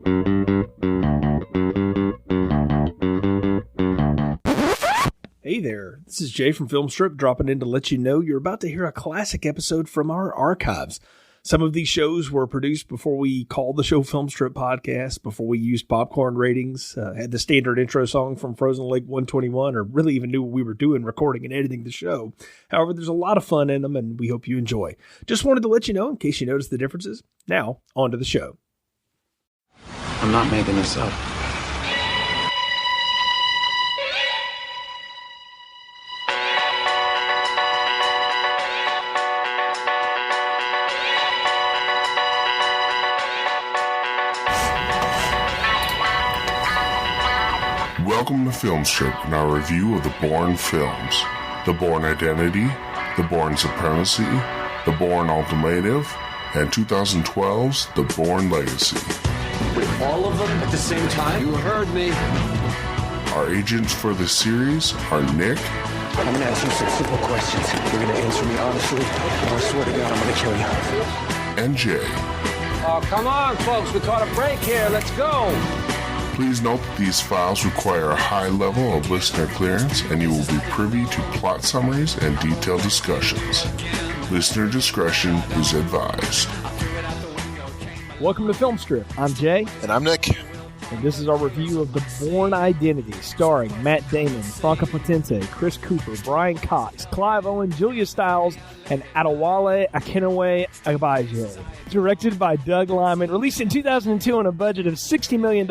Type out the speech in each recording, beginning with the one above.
Hey there, this is Jay from Filmstrip dropping in to let you know you're about to hear a classic episode from our archives. Some of these shows were produced before we called the show Filmstrip Podcast, before we used popcorn ratings, had the standard intro song from Frozen Lake 121, or really even knew what we were doing recording and editing the show. However, there's a lot of fun in them, and we hope you enjoy. Just wanted to let you know in case you noticed the differences. Now, on to the show. I'm not making this up. Welcome to Filmstrip and our review of the Bourne films. The Bourne Identity, The Bourne Supremacy, The Bourne Ultimatum, and 2012's The Bourne Legacy. Wait, all of them at the same time? You heard me. Our agents for the series are Nick. I'm going to ask you some simple questions. You're going to answer me honestly, or I swear to God I'm going to kill you. And Jay. Oh, come on, folks. We caught a break here. Let's go. Please note that these files require a high level of listener clearance, and you will be privy to plot summaries and detailed discussions. Listener discretion is advised. Welcome to Filmstrip. I'm Jay. And I'm Nick. And this is our review of The Bourne Identity, starring Matt Damon, Franca Potente, Chris Cooper, Brian Cox, Clive Owen, Julia Stiles, and Adewale Akinwumi Agbaje. Directed by Doug Liman, released in 2002 on a budget of $60 million,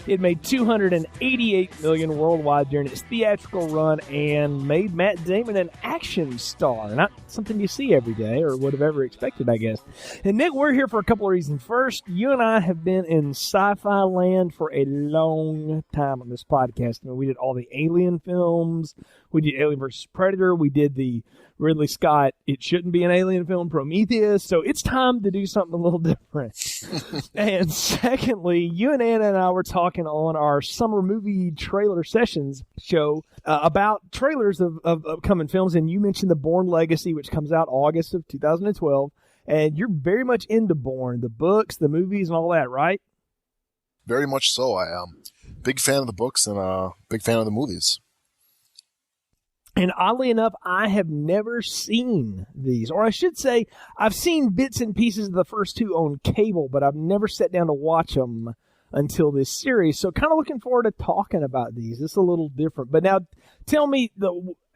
it made $288 million worldwide during its theatrical run and made Matt Damon an action star. Not something you see every day or would have ever expected, I guess. And Nick, we're here for a couple of reasons. First, you and I have been in sci-fi land for a long time on this podcast. I mean, we did all the Alien films. We did Alien vs. Predator. We did the Ridley Scott, It Shouldn't Be an Alien Film, Prometheus. So it's time to do something a little different. And secondly, you and Anna and I were talking on our summer movie trailer sessions show about trailers of upcoming films. And you mentioned The Bourne Legacy, which comes out August of 2012. And you're very much into Bourne, the books, the movies, and all that, right? Very much so. I am big fan of the books and a big fan of the movies. And oddly enough, I have never seen these. Or I should say, I've seen bits and pieces of the first two on cable, but I've never sat down to watch them until this series. So kind of looking forward to talking about these. It's a little different. But now, tell me,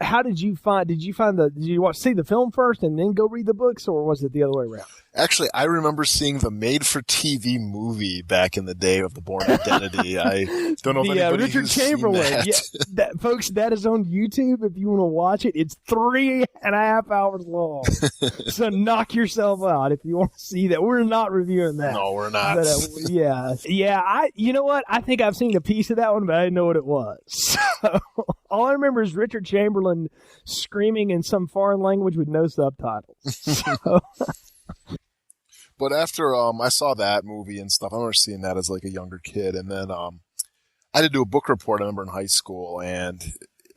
how did you see the film first and then go read the books, or was it the other way around? Actually, I remember seeing the made-for-TV movie back in the day of the Bourne Identity. I don't know if anybody Richard has Chamberlain. seen that. Yeah, folks, that is on YouTube if you want to watch it. It's 3.5 hours long. So knock yourself out if you want to see that. We're not reviewing that. No, we're not. But, you know what? I think I've seen a piece of that one, but I didn't know what it was. So all I remember is Richard Chamberlain screaming in some foreign language with no subtitles. So. But after I saw that movie and stuff, I remember seeing that as like a younger kid. And then I had to do a book report, I remember, in high school. And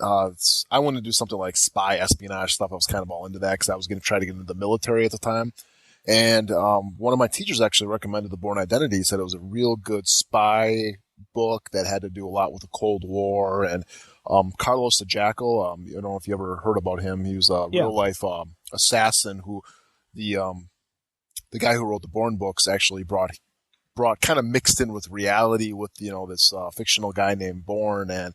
I wanted to do something like spy espionage stuff. I was kind of all into that because I was going to try to get into the military at the time. And one of my teachers actually recommended The Bourne Identity. He said it was a real good spy book that had to do a lot with the Cold War. And Carlos the Jackal, I don't know if you ever heard about him. He was a real-life assassin who the guy who wrote the Bourne books actually brought kind of mixed in with reality with, this fictional guy named Bourne. And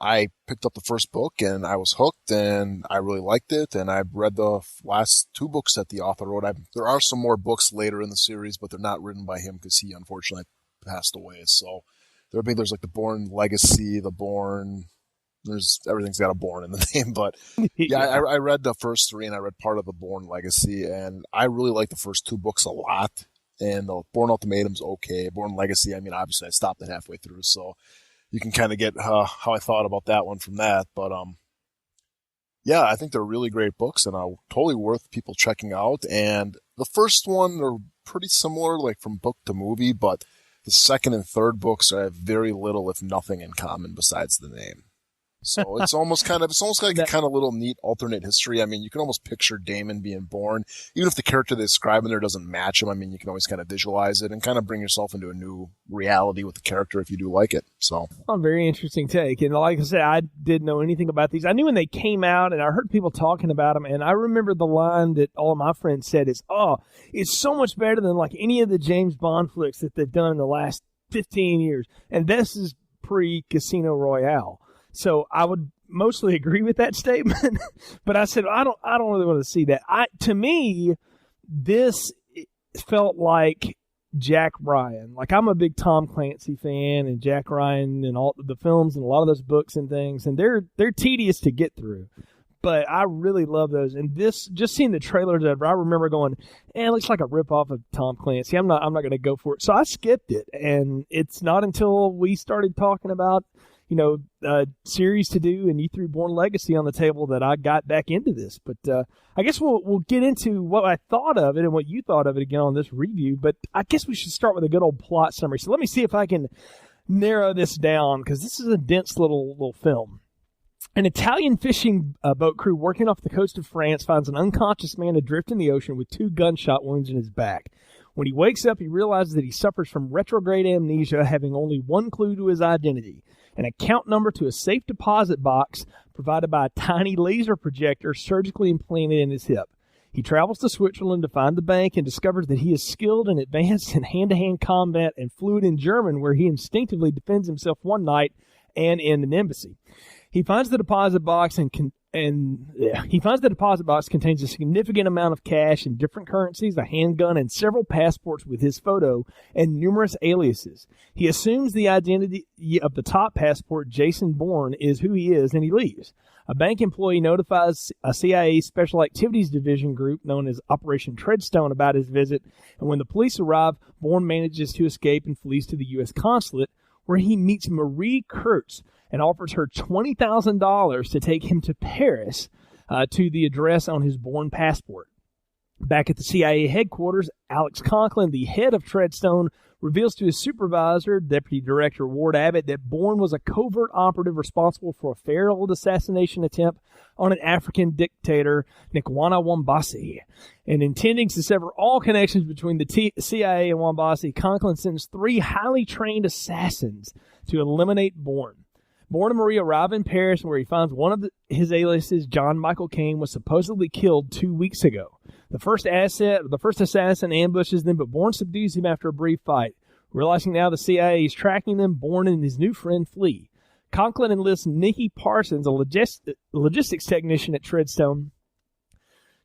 I picked up the first book and I was hooked and I really liked it. And I've read the last two books that the author wrote. There are some more books later in the series, but they're not written by him because he unfortunately passed away. So there's like the Bourne Legacy, the Bourne, everything's got a Bourne in the name, but yeah, I read the first three and I read part of the Bourne Legacy, and I really like the first two books a lot. And the Bourne Ultimatum's okay. Bourne Legacy, I mean, obviously I stopped it halfway through, so you can kind of get how I thought about that one from that. But yeah, I think they're really great books and are totally worth people checking out. And the first one are pretty similar, like from book to movie, but the second and third books have very little, if nothing, in common besides the name. So it's almost like a kind of little neat alternate history. I mean, you can almost picture Damon being born, even if the character they describe in there doesn't match him. I mean, you can always kind of visualize it and kind of bring yourself into a new reality with the character if you do like it. So, very interesting take. And like I said, I didn't know anything about these. I knew when they came out, and I heard people talking about them. And I remember the line that all of my friends said is, "Oh, it's so much better than like any of the James Bond flicks that they've done in the last 15 years." And this is pre-Casino Royale. So I would mostly agree with that statement, but I said I don't really want to see that. To me, this felt like Jack Ryan. Like, I'm a big Tom Clancy fan, and Jack Ryan and all the films and a lot of those books and things, and they're tedious to get through. But I really love those. And this, just seeing the trailers of it, I remember going, it looks like a ripoff of Tom Clancy. I'm not going to go for it. So I skipped it, and it's not until we started talking about series to do, and you threw Bourne Legacy on the table, that I got back into this. But I guess we'll get into what I thought of it and what you thought of it again on this review. But I guess we should start with a good old plot summary. So let me see if I can narrow this down, because this is a dense little film. An Italian fishing boat crew working off the coast of France finds an unconscious man adrift in the ocean with 2 gunshot wounds in his back. When he wakes up, he realizes that he suffers from retrograde amnesia, having only one clue to his identity: an account number to a safe deposit box provided by a tiny laser projector surgically implanted in his hip. He travels to Switzerland to find the bank and discovers that he is skilled and advanced in hand-to-hand combat and fluent in German, where he instinctively defends himself one night and in an embassy. He finds the deposit box contains a significant amount of cash in different currencies, a handgun, and several passports with his photo and numerous aliases. He assumes the identity of the top passport, Jason Bourne, is who he is, and he leaves. A bank employee notifies a CIA Special Activities Division group known as Operation Treadstone about his visit, and when the police arrive, Bourne manages to escape and flees to the U.S. consulate, where he meets Marie Kurtz and offers her $20,000 to take him to Paris to the address on his Bourne passport. Back at the CIA headquarters, Alex Conklin, the head of Treadstone, reveals to his supervisor, Deputy Director Ward Abbott, that Bourne was a covert operative responsible for a failed assassination attempt on an African dictator, Nkwana Wambasi. And intending to sever all connections between the CIA and Wambasi, Conklin sends 3 highly trained assassins to eliminate Bourne. Bourne and Marie arrive in Paris, where he finds one of his aliases, John Michael Caine, was supposedly killed 2 weeks ago. The first assassin ambushes them, but Bourne subdues him after a brief fight. Realizing now the CIA is tracking them, Bourne and his new friend flee. Conklin enlists Nikki Parsons, a logistics technician at Treadstone,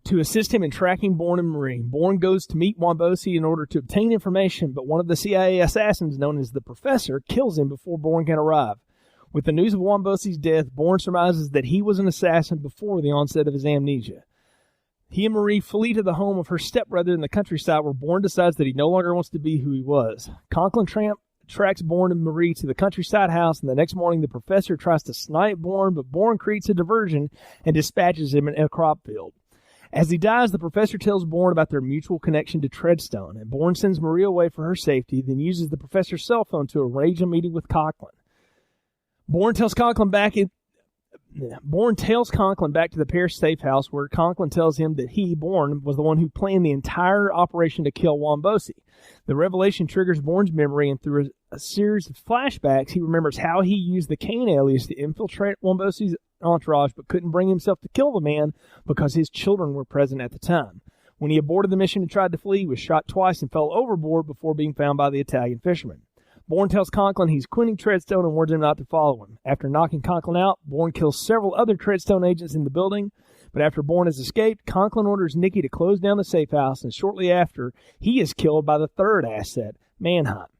to assist him in tracking Bourne and Marie. Bourne goes to meet Wambosi in order to obtain information, but one of the CIA assassins, known as the Professor, kills him before Bourne can arrive. With the news of Wambosi's death, Bourne surmises that he was an assassin before the onset of his amnesia. He and Marie flee to the home of her stepbrother in the countryside, where Bourne decides that he no longer wants to be who he was. Conklin tracks Bourne and Marie to the countryside house, and the next morning the Professor tries to snipe Bourne, but Bourne creates a diversion and dispatches him in a crop field. As he dies, the Professor tells Bourne about their mutual connection to Treadstone, and Bourne sends Marie away for her safety, then uses the Professor's cell phone to arrange a meeting with Conklin. Bourne tails Conklin back to the Paris safe house, where Conklin tells him that he, Bourne, was the one who planned the entire operation to kill Wambosi. The revelation triggers Bourne's memory, and through a series of flashbacks, he remembers how he used the Caine alias to infiltrate Wambosi's entourage, but couldn't bring himself to kill the man because his children were present at the time. When he aborted the mission and tried to flee, he was shot twice and fell overboard before being found by the Italian fishermen. Bourne tells Conklin he's quitting Treadstone and warns him not to follow him. After knocking Conklin out, Bourne kills several other Treadstone agents in the building, but after Bourne has escaped, Conklin orders Nikki to close down the safe house, and shortly after, he is killed by the third asset, Manhunt,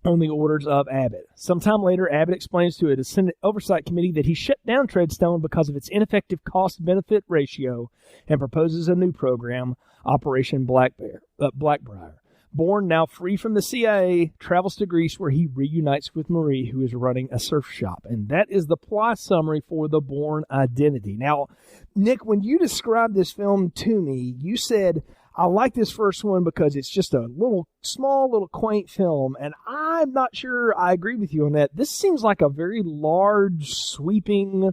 on the orders of Abbott. Sometime later, Abbott explains to a Senate Oversight Committee that he shut down Treadstone because of its ineffective cost-benefit ratio and proposes a new program, Operation Blackbriar. Bourne, now free from the CIA, travels to Greece, where he reunites with Marie, who is running a surf shop. And that is the plot summary for the Bourne Identity. Now, Nick, when you described this film to me, you said, I like this first one because it's just a small little quaint film, and I'm not sure I agree with you on that. This seems like a very large, sweeping,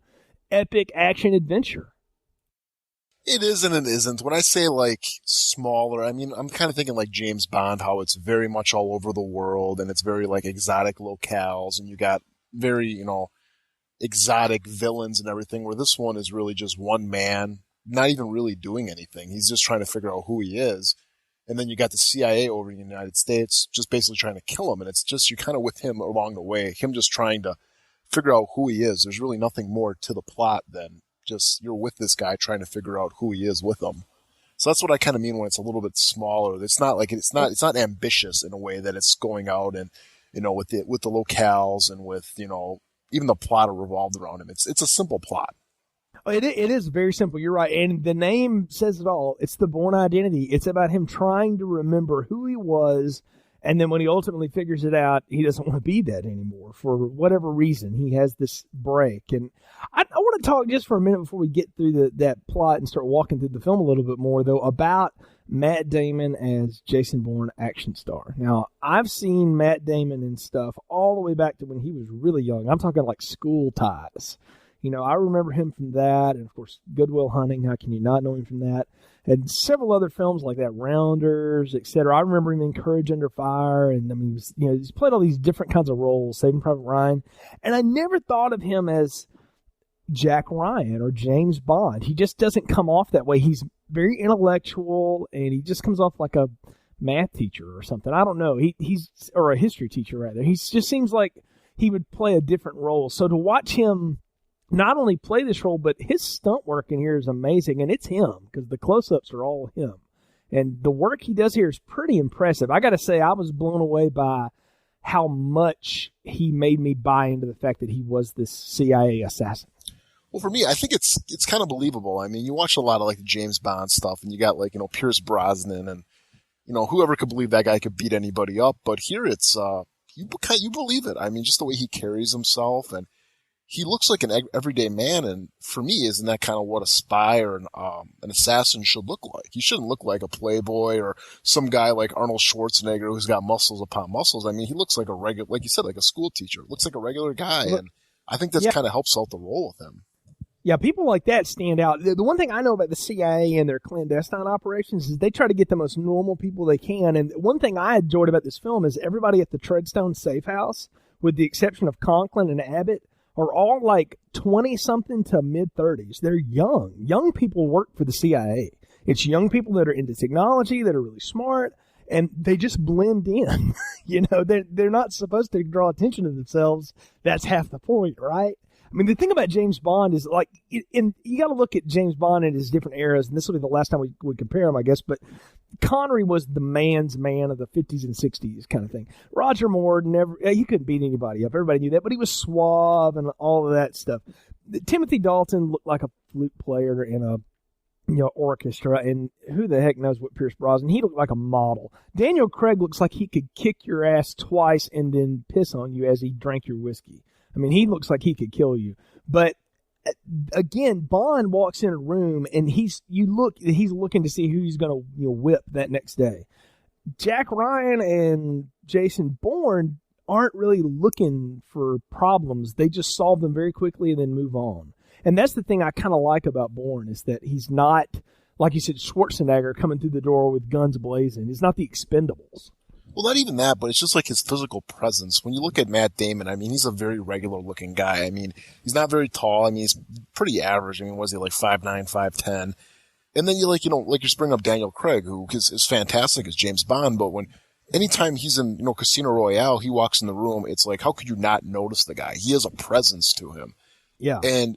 epic action adventure. It is and it isn't. When I say like smaller, I mean, I'm kind of thinking like James Bond, how it's very much all over the world and it's very like exotic locales and you got very, exotic villains and everything, where this one is really just one man, not even really doing anything. He's just trying to figure out who he is. And then you got the CIA over in the United States just basically trying to kill him. And it's just, you're kind of with him along the way, him just trying to figure out who he is. There's really nothing more to the plot than just you're with this guy trying to figure out who he is with him. So that's what I kind of mean when it's a little bit smaller. It's not like it's not ambitious in a way that it's going out and with the locales and with even the plot revolved around him. It's a simple plot. It is very simple. You're right, and the name says it all. It's the Bourne Identity. It's about him trying to remember who he was. And then when he ultimately figures it out, he doesn't want to be that anymore for whatever reason. He has this break. And I want to talk just for a minute before we get through that plot and start walking through the film a little bit more, though, about Matt Damon as Jason Bourne action star. Now, I've seen Matt Damon and stuff all the way back to when he was really young. I'm talking like School Ties. I remember him from that, and of course, Good Will Hunting. How can you not know him from that? And several other films like that, Rounders, etc. I remember him in Courage Under Fire, and I mean, he's played all these different kinds of roles, Saving Private Ryan, and I never thought of him as Jack Ryan or James Bond. He just doesn't come off that way. He's very intellectual, and he just comes off like a math teacher or something. I don't know. He's or a history teacher rather. He just seems like he would play a different role. So to watch him not only play this role, but his stunt work in here is amazing, and it's him because the close-ups are all him. And the work he does here is pretty impressive. I got to say, I was blown away by how much he made me buy into the fact that he was this CIA assassin. Well, for me, I think it's kind of believable. I mean, you watch a lot of like the James Bond stuff, and you got like Pierce Brosnan, and whoever could believe that guy could beat anybody up. But here, it's you believe it. I mean, just the way he carries himself, and he looks like an everyday man, and for me, isn't that kind of what a spy or an assassin should look like? He shouldn't look like a playboy or some guy like Arnold Schwarzenegger who's got muscles upon muscles. I mean, he looks like a regular, like you said, like a school teacher. Looks like a regular guy, and I think that kind of helps out the role with him. Yeah, people like that stand out. The one thing I know about the CIA and their clandestine operations is they try to get the most normal people they can. And one thing I enjoyed about this film is everybody at the Treadstone safe house, with the exception of Conklin and Abbott, are all like 20-something to mid-30s. They're young. Young people work for the CIA. It's young people that are into technology, that are really smart, and they just blend in. They're not supposed to draw attention to themselves. That's half the point, right? I mean, the thing about James Bond is, like, you got to look at James Bond in his different eras, and this will be the last time we compare them, I guess, but Connery was the man's man of the 50s and 60s kind of thing. Roger Moore he couldn't beat anybody up. Everybody knew that, but he was suave and all of that stuff. Timothy Dalton looked like a flute player in a orchestra, and who the heck knows what Pierce Brosnan, he looked like a model. Daniel Craig looks like he could kick your ass twice and then piss on you as he drank your whiskey. I mean, he looks like he could kill you. But again, Bond walks in a room and he's looking to see who he's going to whip that next day. Jack Ryan and Jason Bourne aren't really looking for problems. They just solve them very quickly and then move on. And that's the thing I kind of like about Bourne, is that he's not, like you said, Schwarzenegger coming through the door with guns blazing. He's not the Expendables. Well, not even that, but it's just like his physical presence. When you look at Matt Damon, I mean, he's a very regular-looking guy. I mean, he's not very tall. I mean, he's pretty average. I mean, was he like 5'9", 5'10"? And then you you're springing up Daniel Craig, who is fantastic as James Bond, but anytime he's in, Casino Royale, he walks in the room, it's like, how could you not notice the guy? He has a presence to him. Yeah. And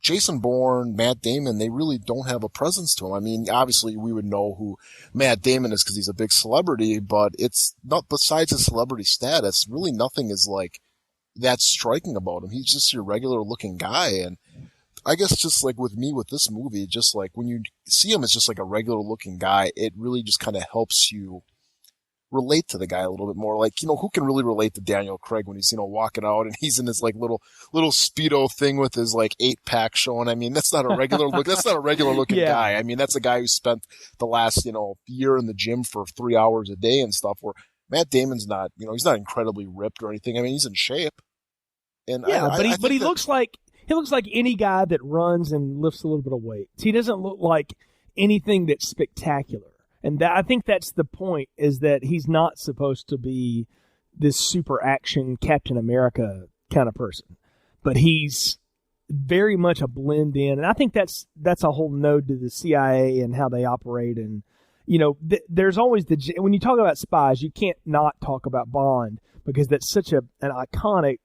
Jason Bourne, Matt Damon, they really don't have a presence to him. I mean, obviously we would know who Matt Damon is because he's a big celebrity, but it's not, besides his celebrity status, really nothing is like that striking about him. He's just your regular looking guy. And I guess just like with me with this movie, just like when you see him as just like a regular looking guy, it really just kind of helps you relate to the guy a little bit more. Like, who can really relate to Daniel Craig when he's, walking out and he's in this like little Speedo thing with his like 8-pack showing? I mean, that's not a regular look. That's not a regular looking guy. I mean, that's a guy who spent the last, year in the gym for 3 hours a day and stuff, where Matt Damon's not, he's not incredibly ripped or anything. I mean, he's in shape. And but he looks like any guy that runs and lifts a little bit of weight. He doesn't look like anything that's spectacular. And I think that's the point, is that he's not supposed to be this super action Captain America kind of person. But he's very much a blend in. And I think that's a whole node to the CIA and how they operate. And, there's always when you talk about spies, you can't not talk about Bond, because that's such an iconic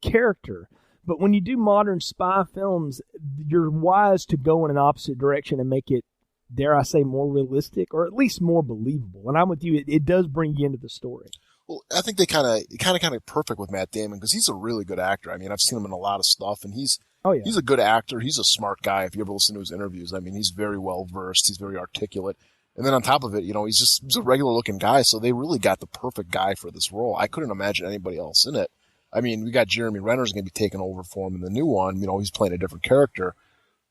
character. But when you do modern spy films, you're wise to go in an opposite direction and make it, dare I say, more realistic, or at least more believable. And I'm with you; it does bring you into the story. Well, I think they kind of perfect with Matt Damon, because he's a really good actor. I mean, I've seen him in a lot of stuff, and he's a good actor. He's a smart guy. If you ever listen to his interviews, I mean, he's very well versed. He's very articulate. And then on top of it, he's a regular looking guy. So they really got the perfect guy for this role. I couldn't imagine anybody else in it. I mean, we got Jeremy Renner's going to be taking over for him in the new one. He's playing a different character.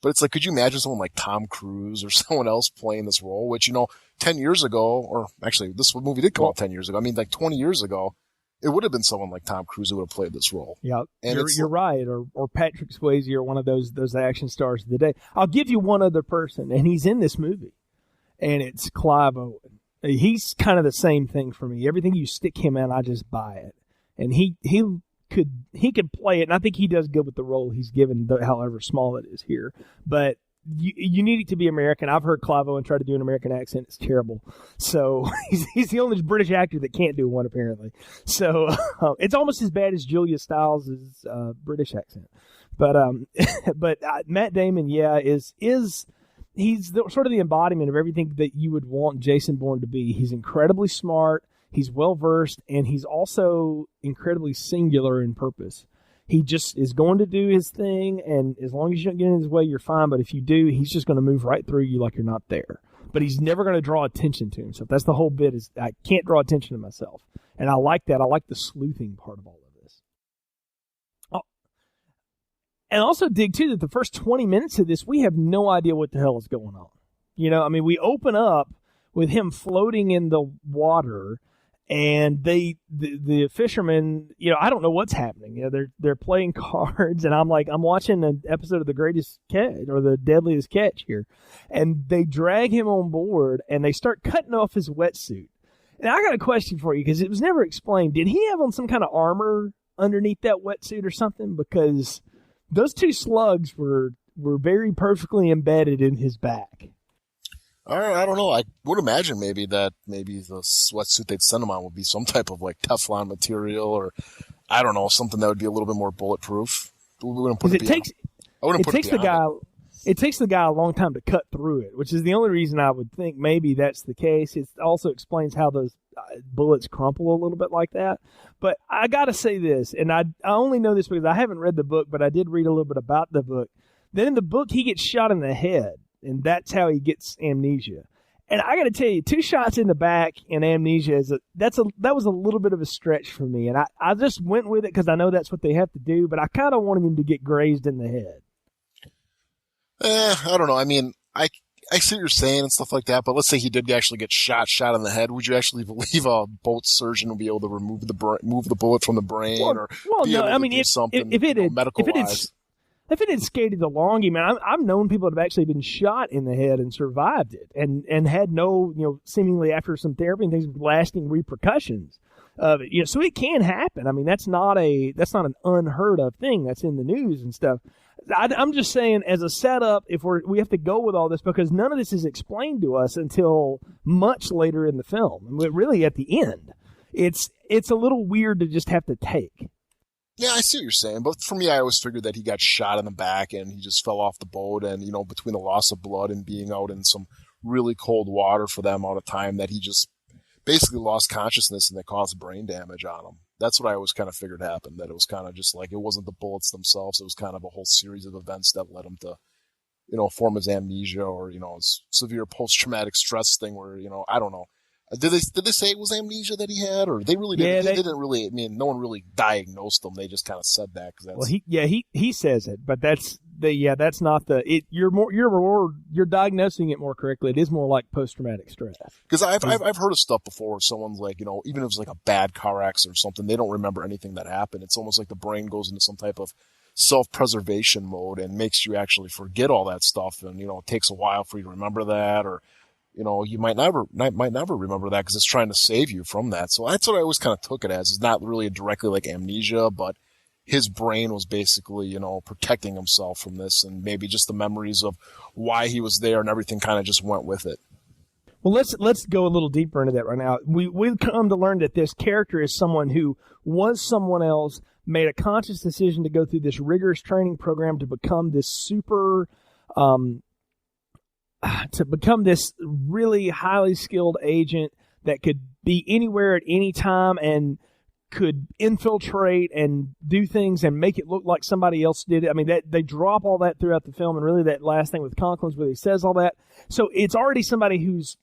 But it's like, could you imagine someone like Tom Cruise or someone else playing this role? Which, 10 years ago, or actually this movie did come out 10 years ago. I mean, like 20 years ago, it would have been someone like Tom Cruise who would have played this role. Yeah, and you're right. Or Patrick Swayze, or one of those action stars of the day. I'll give you one other person, and he's in this movie, and it's Clive Owen. He's kind of the same thing for me. Everything you stick him in, I just buy it. And he could play it, and I think he does good with the role he's given, however small it is here. But you need it to be American. I've heard Clive Owen try to do an American accent. It's terrible. So he's the only British actor that can't do one, apparently. So it's almost as bad as Julia Stiles' British accent. But Matt Damon, he's sort of the embodiment of everything that you would want Jason Bourne to be. He's incredibly smart. He's well-versed, and he's also incredibly singular in purpose. He just is going to do his thing, and as long as you don't get in his way, you're fine. But if you do, he's just going to move right through you like you're not there. But he's never going to draw attention to himself. That's the whole bit, is I can't draw attention to myself. And I like that. I like the sleuthing part of all of this. Oh. And also dig, too, that the first 20 minutes of this, we have no idea what the hell is going on. We open up with him floating in the water, and the fishermen, I don't know what's happening. They're playing cards, and I'm watching an episode of The Greatest Catch, or The Deadliest Catch here, and they drag him on board, and they start cutting off his wetsuit. And I got a question for you, because it was never explained. Did he have on some kind of armor underneath that wetsuit or something? Because those two slugs were very perfectly embedded in his back. I don't know. I would imagine maybe the sweatsuit they'd send him on would be some type of like Teflon material, or I don't know, something that would be a little bit more bulletproof. We wouldn't put it takes the guy a long time to cut through it, which is the only reason I would think maybe that's the case. It also explains how those bullets crumple a little bit like that. But I got to say this, and I only know this because I haven't read the book, but I did read a little bit about the book. Then in the book, he gets shot in the head, and that's how he gets amnesia. And I got to tell you, 2 shots in the back and amnesia that was a little bit of a stretch for me. And I just went with it because I know that's what they have to do, but I kind of wanted him to get grazed in the head. I don't know. I mean, I see what you're saying and stuff like that, but let's say he did actually get shot in the head. Would you actually believe a boat surgeon will be able to remove the bullet from the brain, if it had skated along him, I've known people that have actually been shot in the head and survived it, and had no, seemingly after some therapy and things, lasting repercussions of it. So it can happen. I mean, that's not an unheard of thing. That's in the news and stuff. I'm just saying, as a setup, if we have to go with all this, because none of this is explained to us until much later in the film, and really at the end, it's a little weird to just have to take. Yeah, I see what you're saying, but for me, I always figured that he got shot in the back and he just fell off the boat, and between the loss of blood and being out in some really cold water for that amount of time, that he just basically lost consciousness and they caused brain damage on him. That's what I always kind of figured happened, that it was kind of just like, it wasn't the bullets themselves, it was kind of a whole series of events that led him to, form his amnesia, or, his severe post-traumatic stress thing where, I don't know. Did they say it was amnesia that he had, or they really didn't? They didn't really. I mean, no one really diagnosed him. They just kind of said that because that's. Well, he says it, but that's not the. You're diagnosing it more correctly. It is more like post traumatic stress. Because I've heard of stuff before where someone's like, you know, even if it's like a bad car accident or something, they don't remember anything that happened. It's almost like the brain goes into some type of self-preservation mode and makes you actually forget all that stuff, and you know, it takes a while for you to remember that, or you know, you might never remember that because it's trying to save you from that. So that's what I always kind of took it as. It's not really directly like amnesia, but his brain was basically, you know, protecting himself from this, and maybe just the memories of why he was there and everything kind of just went with it. Well, let's go a little deeper into that right now. We've come to learn that this character is someone who was someone else, made a conscious decision to go through this rigorous training program to become this really highly skilled agent that could be anywhere at any time and could infiltrate and do things and make it look like somebody else did it. I mean, they drop all that throughout the film, and really that last thing with Conklin's where he says all that. So it's already somebody who's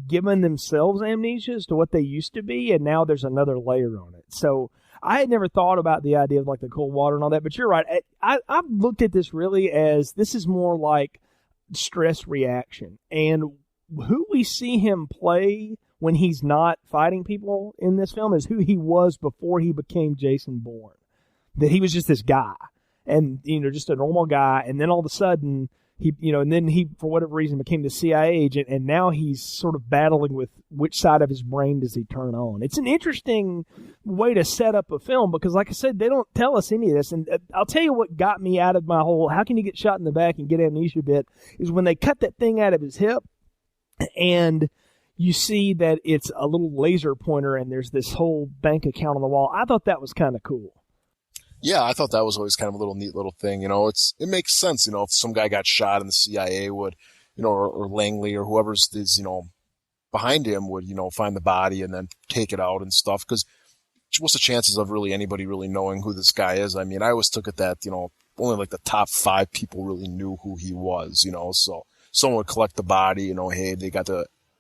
given themselves amnesia as to what they used to be, and now there's another layer on it. So I had never thought about the idea of like the cold water and all that, but you're right. I've looked at this really as this is more like stress reaction, and who we see him play when he's not fighting people in this film is who he was before he became Jason Bourne. That he was just this guy, and you know, just a normal guy, and then all of a sudden he for whatever reason became the CIA agent, and now he's sort of battling with which side of his brain does he turn on. It's an interesting way to set up a film because, like I said, they don't tell us any of this. And I'll tell you what got me out of my whole how can you get shot in the back and get amnesia bit is when they cut that thing out of his hip and you see that it's a little laser pointer and there's this whole bank account on the wall. I thought that was kind of cool. Yeah, I thought that was always kind of a little neat little thing. You know, it makes sense. You know, if some guy got shot and the CIA would, you know, or Langley or whoever's is, you know, behind him would, you know, find the body and then take it out and stuff. Because what's the chances of really anybody really knowing who this guy is? I mean, I always took it that, you know, only like the top 5 people really knew who he was, you know. So someone would collect the body, you know, hey,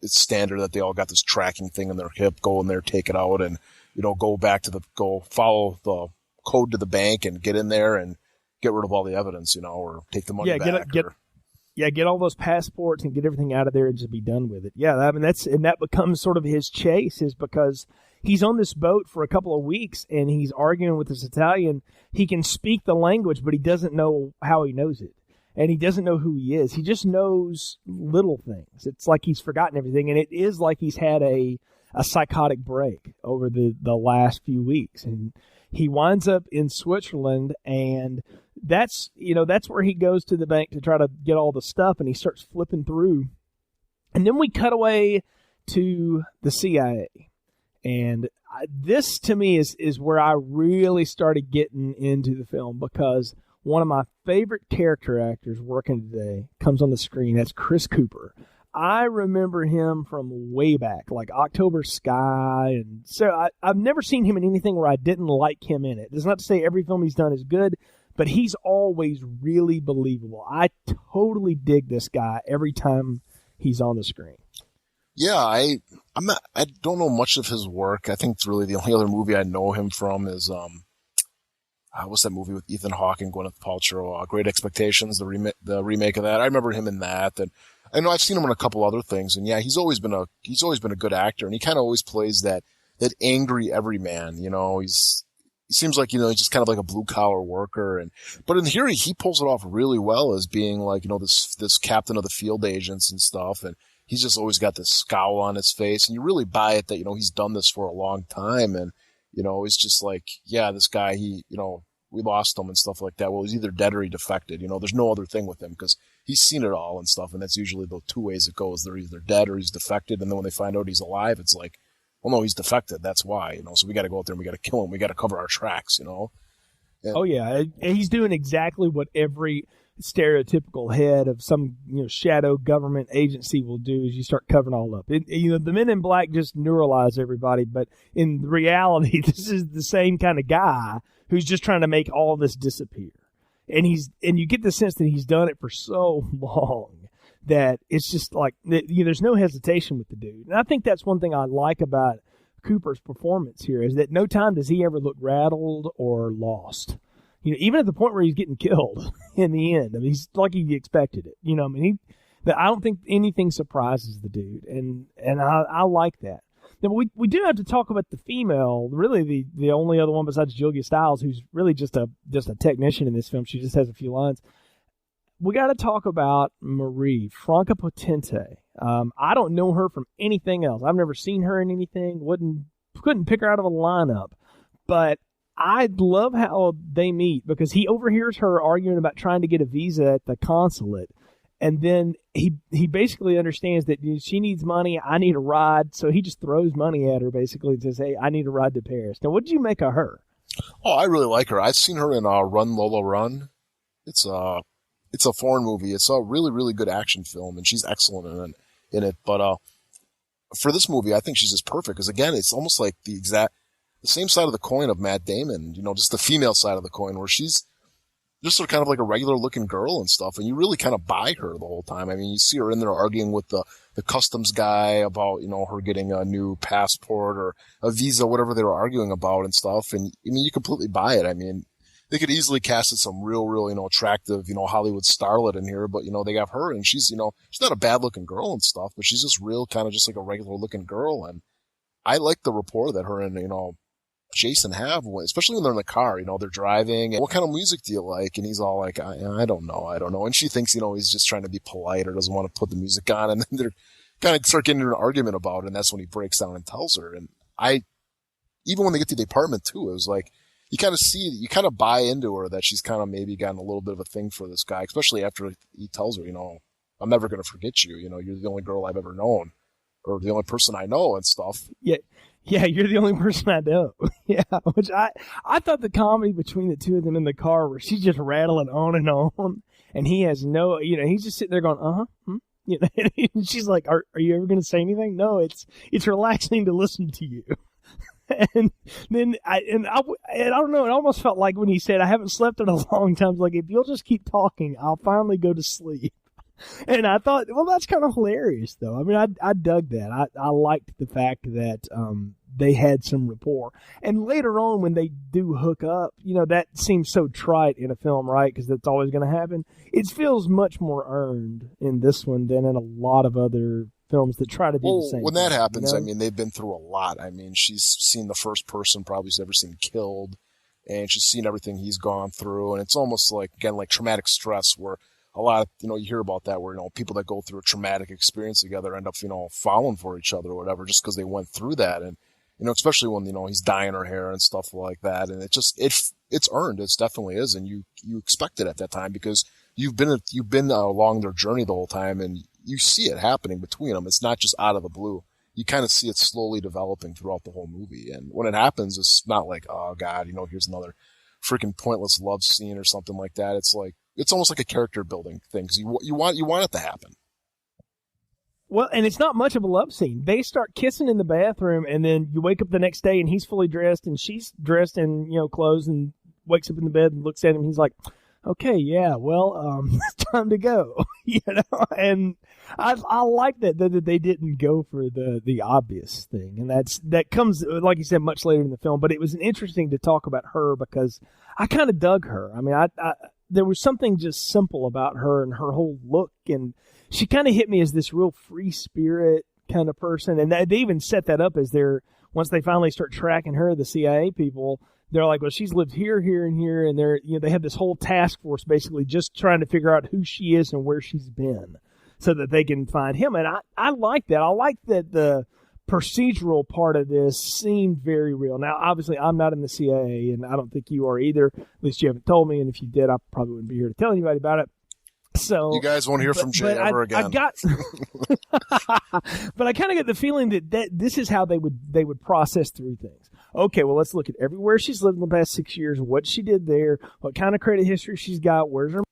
it's standard that they all got this tracking thing in their hip, go in there, take it out, and, you know, go follow the code to the bank and get in there and get rid of all the evidence, you know, or take the money back. Get all those passports and get everything out of there and just be done with it. Yeah, I mean that becomes sort of his chase, is because he's on this boat for a couple of weeks and he's arguing with this Italian. He can speak the language, but he doesn't know how he knows it. And he doesn't know who he is. He just knows little things. It's like he's forgotten everything, and it is like he's had a psychotic break over the last few weeks. And he winds up in Switzerland, and that's where he goes to the bank to try to get all the stuff, and he starts flipping through. And then we cut away to the CIA. And this, to me, is where I really started getting into the film, because one of my favorite character actors working today comes on the screen. That's Chris Cooper. I remember him from way back, like October Sky, and so I've never seen him in anything where I didn't like him in it. That's not to say every film he's done is good, but he's always really believable. I totally dig this guy every time he's on the screen. Yeah, I don't know much of his work. I think it's really the only other movie I know him from is what's that movie with Ethan Hawke and Gwyneth Paltrow? Great Expectations, the remake of that. I remember him in that, and I know I've seen him in a couple other things, and yeah, he's always been a good actor, and he kind of always plays that angry everyman. You know, he seems like, you know, he's just kind of like a blue collar worker, but in here he pulls it off really well as being like, you know, this captain of the field agents and stuff, and he's just always got this scowl on his face, and you really buy it that, you know, he's done this for a long time, and you know, it's just like, yeah, this guy, you know, we lost him and stuff like that. Well, he's either dead or he defected. You know, there's no other thing with him because he's seen it all and stuff. And that's usually the 2 ways it goes. They're either dead or he's defected. And then when they find out he's alive, it's like, well, no, he's defected. That's why, you know, so we got to go out there and we got to kill him. We got to cover our tracks, you know? And, oh, yeah. And he's doing exactly what every stereotypical head of some, you know, shadow government agency will do, is you start covering all up. You know, the Men in Black just neuralize everybody, but in reality, this is the same kind of guy who's just trying to make all this disappear. And you get the sense that he's done it for so long that it's just like, there's no hesitation with the dude. And I think that's one thing I like about Cooper's performance here, is that no time does he ever look rattled or lost. Even at the point where he's getting killed in the end, I mean, he's like he expected it. I mean, I don't think anything surprises the dude, and I like that. Now, we do have to talk about the female, really the only other one besides Julia Stiles, who's really just a technician in this film. She just has a few lines. We got to talk about Marie, Franca Potente. I don't know her from anything else. I've never seen her in anything. Couldn't pick her out of a lineup. But I love how they meet, because he overhears her arguing about trying to get a visa at the consulate. And then he basically understands that she needs money. I need a ride. So he just throws money at her basically and says, hey, I need a ride to Paris. Now, what did you make of her? Oh, I really like her. I've seen her in Run, Lola, Run. It's a foreign movie. It's a really, really good action film, and she's excellent in it. But for this movie, I think she's just perfect, because, again, it's almost like the same side of the coin of Matt Damon, just the female side of the coin, where she's just sort of kind of like a regular-looking girl and stuff, and you really kind of buy her the whole time. I mean, you see her in there arguing with the customs guy about, her getting a new passport or a visa, whatever they were arguing about and stuff, and, I mean, you completely buy it. I mean, they could easily cast some real, attractive, Hollywood starlet in here, but, they have her, and she's, she's not a bad-looking girl and stuff, but she's just real, kind of just like a regular-looking girl, and I like the rapport that her and, Jason have, especially when they're in the car, they're driving, and what kind of music do you like? And he's all like, I don't know. And she thinks, he's just trying to be polite or doesn't want to put the music on, and then they're kind of start getting into an argument about it, and that's when he breaks down and tells her. And even when they get to the apartment too, it was like, you kind of buy into her that she's kind of maybe gotten a little bit of a thing for this guy, especially after he tells her, I'm never going to forget you. You're the only girl I've ever known, or the only person I know and stuff. Yeah, you're the only person I know. Yeah, which I thought the comedy between the two of them in the car, where she's just rattling on, and he has no, he's just sitting there going, and she's like, are you ever going to say anything? No, it's relaxing to listen to you. And then I don't know, it almost felt like when he said, I haven't slept in a long time, like, if you'll just keep talking, I'll finally go to sleep. And I thought, well, that's kind of hilarious, though. I mean, I dug that. I liked the fact that they had some rapport. And later on, when they do hook up, that seems so trite in a film, right? Because that's always going to happen. It feels much more earned in this one than in a lot of other films that try to do the same when thing, that happens, I mean, they've been through a lot. I mean, she's seen the first person probably she's ever seen killed, and she's seen everything he's gone through. And it's almost like, again, like traumatic stress, where a lot of, you hear about that, where, people that go through a traumatic experience together end up, falling for each other or whatever, just because they went through that. And, especially when, he's dyeing her hair and stuff like that. And it's earned. It definitely is. And you expect it at that time, because you've been along their journey the whole time, and you see it happening between them. It's not just out of the blue. You kind of see it slowly developing throughout the whole movie. And when it happens, it's not like, oh God, here's another freaking pointless love scene or something like that. It's like, it's almost like a character building thing, because you want it to happen. Well, and it's not much of a love scene. They start kissing in the bathroom, and then you wake up the next day and he's fully dressed and she's dressed in, clothes, and wakes up in the bed and looks at him and he's like, okay, yeah, well, it's time to go. And I like that they didn't go for the obvious thing. And that comes, like you said, much later in the film, but it was interesting to talk about her, because I kind of dug her. I mean, there was something just simple about her and her whole look, and she kind of hit me as this real free spirit kind of person. And they even set that up as once they finally start tracking her, the CIA people, they're like, well, she's lived here, here, and here, and they have this whole task force basically just trying to figure out who she is and where she's been, so that they can find him. And I like that. I like that the procedural part of this seemed very real. Now, obviously, I'm not in the CIA, and I don't think you are either. At least you haven't told me, and if you did, I probably wouldn't be here to tell anybody about it. So you guys won't hear from Jay ever again. But I kind of get the feeling that this is how they would process through things. Okay, well, let's look at everywhere she's lived in the past 6 years, what she did there, what kind of credit history she's got, where's her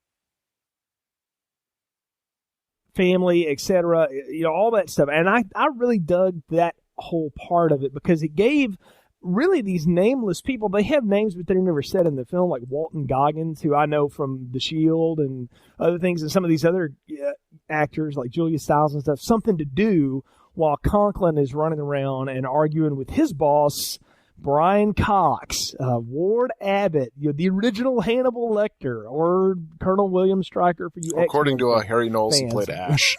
family, etc., all that stuff. And I really dug that whole part of it, because it gave really these nameless people, they have names, but they're never said in the film, like Walton Goggins, who I know from The Shield and other things, and some of these other actors like Julia Stiles and stuff something to do while Conklin is running around and arguing with his boss, Brian Cox, Ward Abbott, the original Hannibal Lecter, or Colonel William Stryker for you. According to Harry Knowles, he played Ash.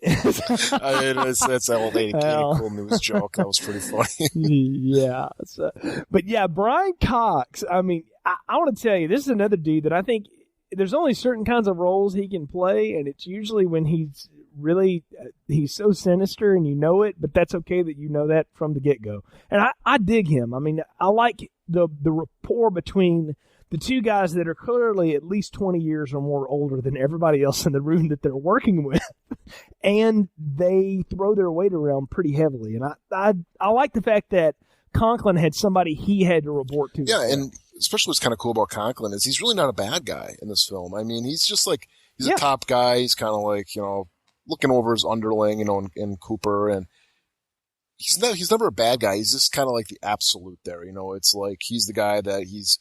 I mean, that's that old Katie Cool News joke. That was pretty funny. Yeah. But yeah, Brian Cox, I mean, I want to tell you, this is another dude that I think there's only certain kinds of roles he can play, and it's usually when he's so sinister and you know it, but that's okay that you know that from the get-go. And I dig him. I mean, I like the rapport between the two guys that are clearly at least 20 years or more older than everybody else in the room that they're working with, and they throw their weight around pretty heavily. And I like the fact that Conklin had somebody he had to report to. Yeah, and especially what's kind of cool about Conklin is he's really not a bad guy in this film. I mean, he's just like, he's a top guy. He's kind of like, looking over his underling, in Cooper, and he's never a bad guy. He's just kind of like the absolute there. It's like he's the guy that he's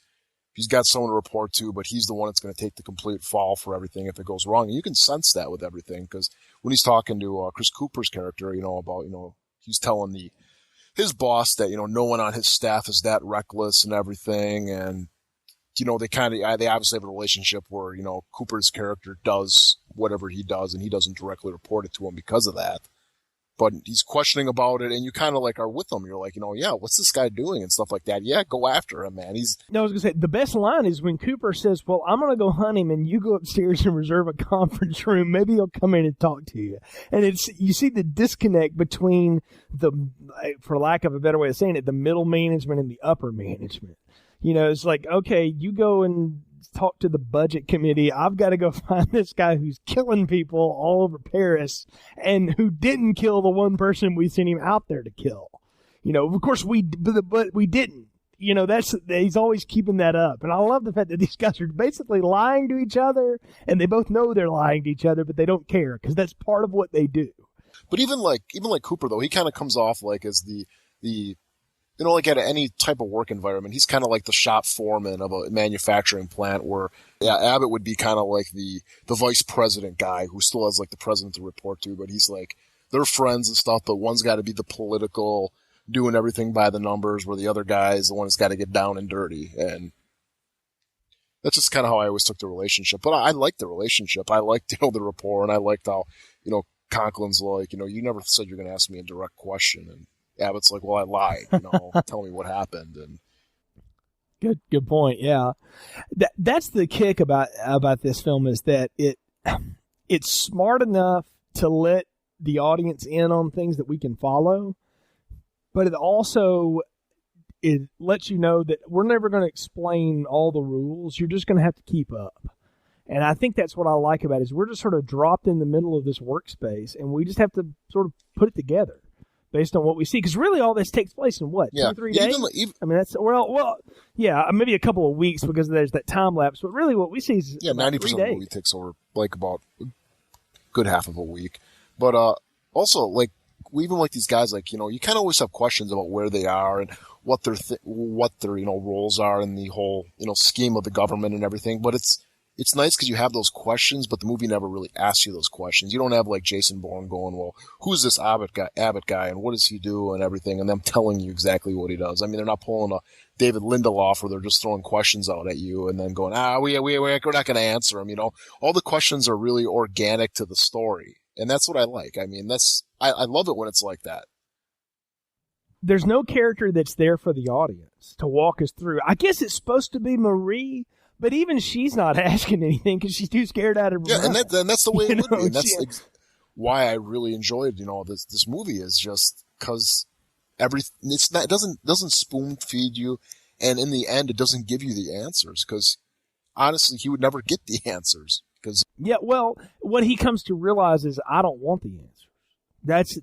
got someone to report to, but he's the one that's going to take the complete fall for everything if it goes wrong. And you can sense that with everything, because when he's talking to Chris Cooper's character, about he's telling his boss that no one on his staff is that reckless and everything, and they obviously have a relationship where Cooper's character does whatever he does, and he doesn't directly report it to him because of that. But he's questioning about it, and you kind of like are with him. You're like, yeah, what's this guy doing and stuff like that. Yeah, go after him, man. No, I was gonna say the best line is when Cooper says, "Well, I'm gonna go hunt him, and you go upstairs and reserve a conference room. Maybe he'll come in and talk to you." And you see the disconnect between for lack of a better way of saying it, the middle management and the upper management. It's like, okay, you go and talk to the budget committee. I've got to go find this guy who's killing people all over Paris and who didn't kill the one person we sent him out there to kill. Of course but we didn't. He's always keeping that up. And I love the fact that these guys are basically lying to each other, and they both know they're lying to each other, but they don't care because that's part of what they do. But even like Cooper, though, he kind of comes off like as the like at any type of work environment, he's kind of like the shop foreman of a manufacturing plant where Abbott would be kind of like the vice president guy who still has like the president to report to, but he's like, they're friends and stuff, but one's got to be the political, doing everything by the numbers, where the other guy is the one who's got to get down and dirty. And that's just kind of how I always took the relationship. But I liked the relationship. I liked the rapport, and I liked how, Conklin's like, you never said you're going to ask me a direct question, and Abbott's like, well, I lied, tell me what happened. And good point. Yeah. That's the kick about this film, is that it's smart enough to let the audience in on things that we can follow, but it lets you know that we're never going to explain all the rules. You're just going to have to keep up. And I think that's what I like about it, is we're just sort of dropped in the middle of this workspace, and we just have to sort of put it together based on what we see, because really all this takes place in what, 2 or 3 days? I mean, that's maybe a couple of weeks because there's that time lapse, but really what we see is 90% of the movie takes over like about a good half of a week. But also, like, even like these guys, like, you kind of always have questions about where they are and what their roles are in the whole scheme of the government and everything. But it's nice because you have those questions, but the movie never really asks you those questions. You don't have like Jason Bourne going, well, who's this Abbott guy and what does he do and everything, and them telling you exactly what he does. I mean, they're not pulling a David Lindelof where they're just throwing questions out at you and then going, we're not going to answer them. All the questions are really organic to the story, and that's what I like. I mean, I love it when it's like that. There's no character that's there for the audience to walk us through. I guess it's supposed to be Marie, but even she's not asking anything because she's too scared out of her. Yeah, and that's the way it would be. And that's why I really enjoyed, this movie, is just because it doesn't spoon feed you, and in the end, it doesn't give you the answers, because honestly, he would never get the answers. Well, what he comes to realize is, I don't want the answers.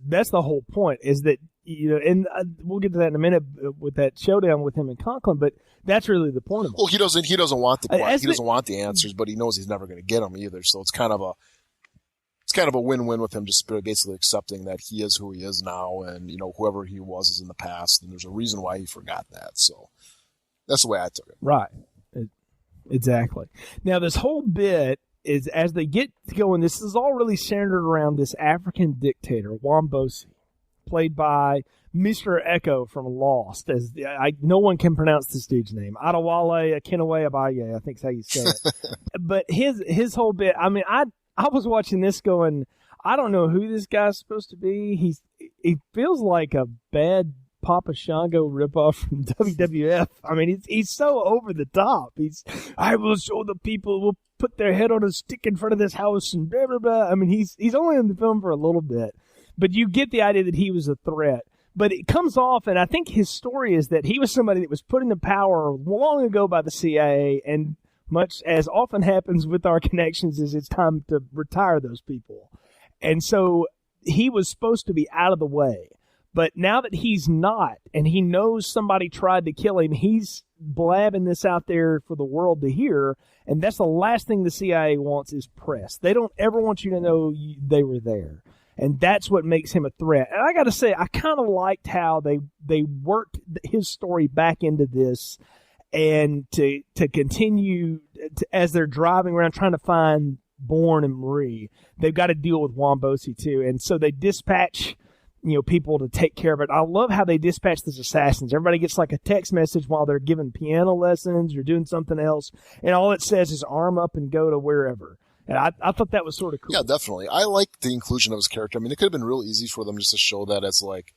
That's the whole point, is that, and we'll get to that in a minute with that showdown with him and Conklin, but that's really the point of it. Well, he doesn't want want the answers, but he knows he's never going to get them either. So it's kind of a win-win with him, just basically accepting that he is who he is now, and whoever he was is in the past, and there's a reason why he forgot that. So that's the way I took it. Right. Exactly. Now, this whole bit is as they get going, this is all really centered around this African dictator, Wambosi, played by Mr. Echo from Lost. No one can pronounce this dude's name. Adewale Akinwumi Abaye, I think is how you say it. But his whole bit, I mean, I was watching this going, I don't know who this guy's supposed to be. He feels like a bad Papa Shango ripoff from WWF. I mean, he's so over the top. I will show the people, will put their head on a stick in front of this house and blah, blah, blah. I mean, he's only in the film for a little bit, but you get the idea that he was a threat. But it comes off, and I think his story is that he was somebody that was put into power long ago by the CIA, and much as often happens with our connections is it's time to retire those people. And so he was supposed to be out of the way. But now that he's not, and he knows somebody tried to kill him, he's blabbing this out there for the world to hear, and that's the last thing the CIA wants is press. They don't ever want you to know they were there. And that's what makes him a threat. And I got to say, I kind of liked how they worked his story back into this, and to continue as they're driving around trying to find Bourne and Marie, they've got to deal with Wambosi too. And so they dispatch, people to take care of it. I love how they dispatch these assassins. Everybody gets like a text message while they're giving piano lessons or doing something else, and all it says is arm up and go to wherever. And I thought that was sort of cool. Yeah, definitely. I like the inclusion of his character. I mean, it could have been real easy for them just to show that as like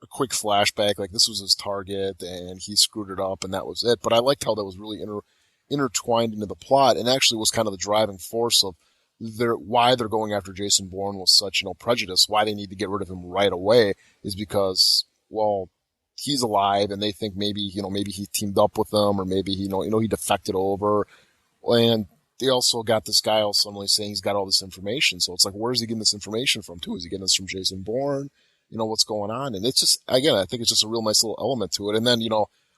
a quick flashback, like this was his target and he screwed it up and that was it. But I liked how that was really intertwined into the plot, and actually was kind of the driving force of why they're going after Jason Bourne with such, prejudice, why they need to get rid of him right away is because, well, he's alive and they think maybe he teamed up with them, or maybe, he defected over. And they also got this guy all suddenly saying he's got all this information. So it's like, where's he getting this information from too? Is he getting this from Jason Bourne? What's going on? And it's just, again, I think it's just a real nice little element to it. And then,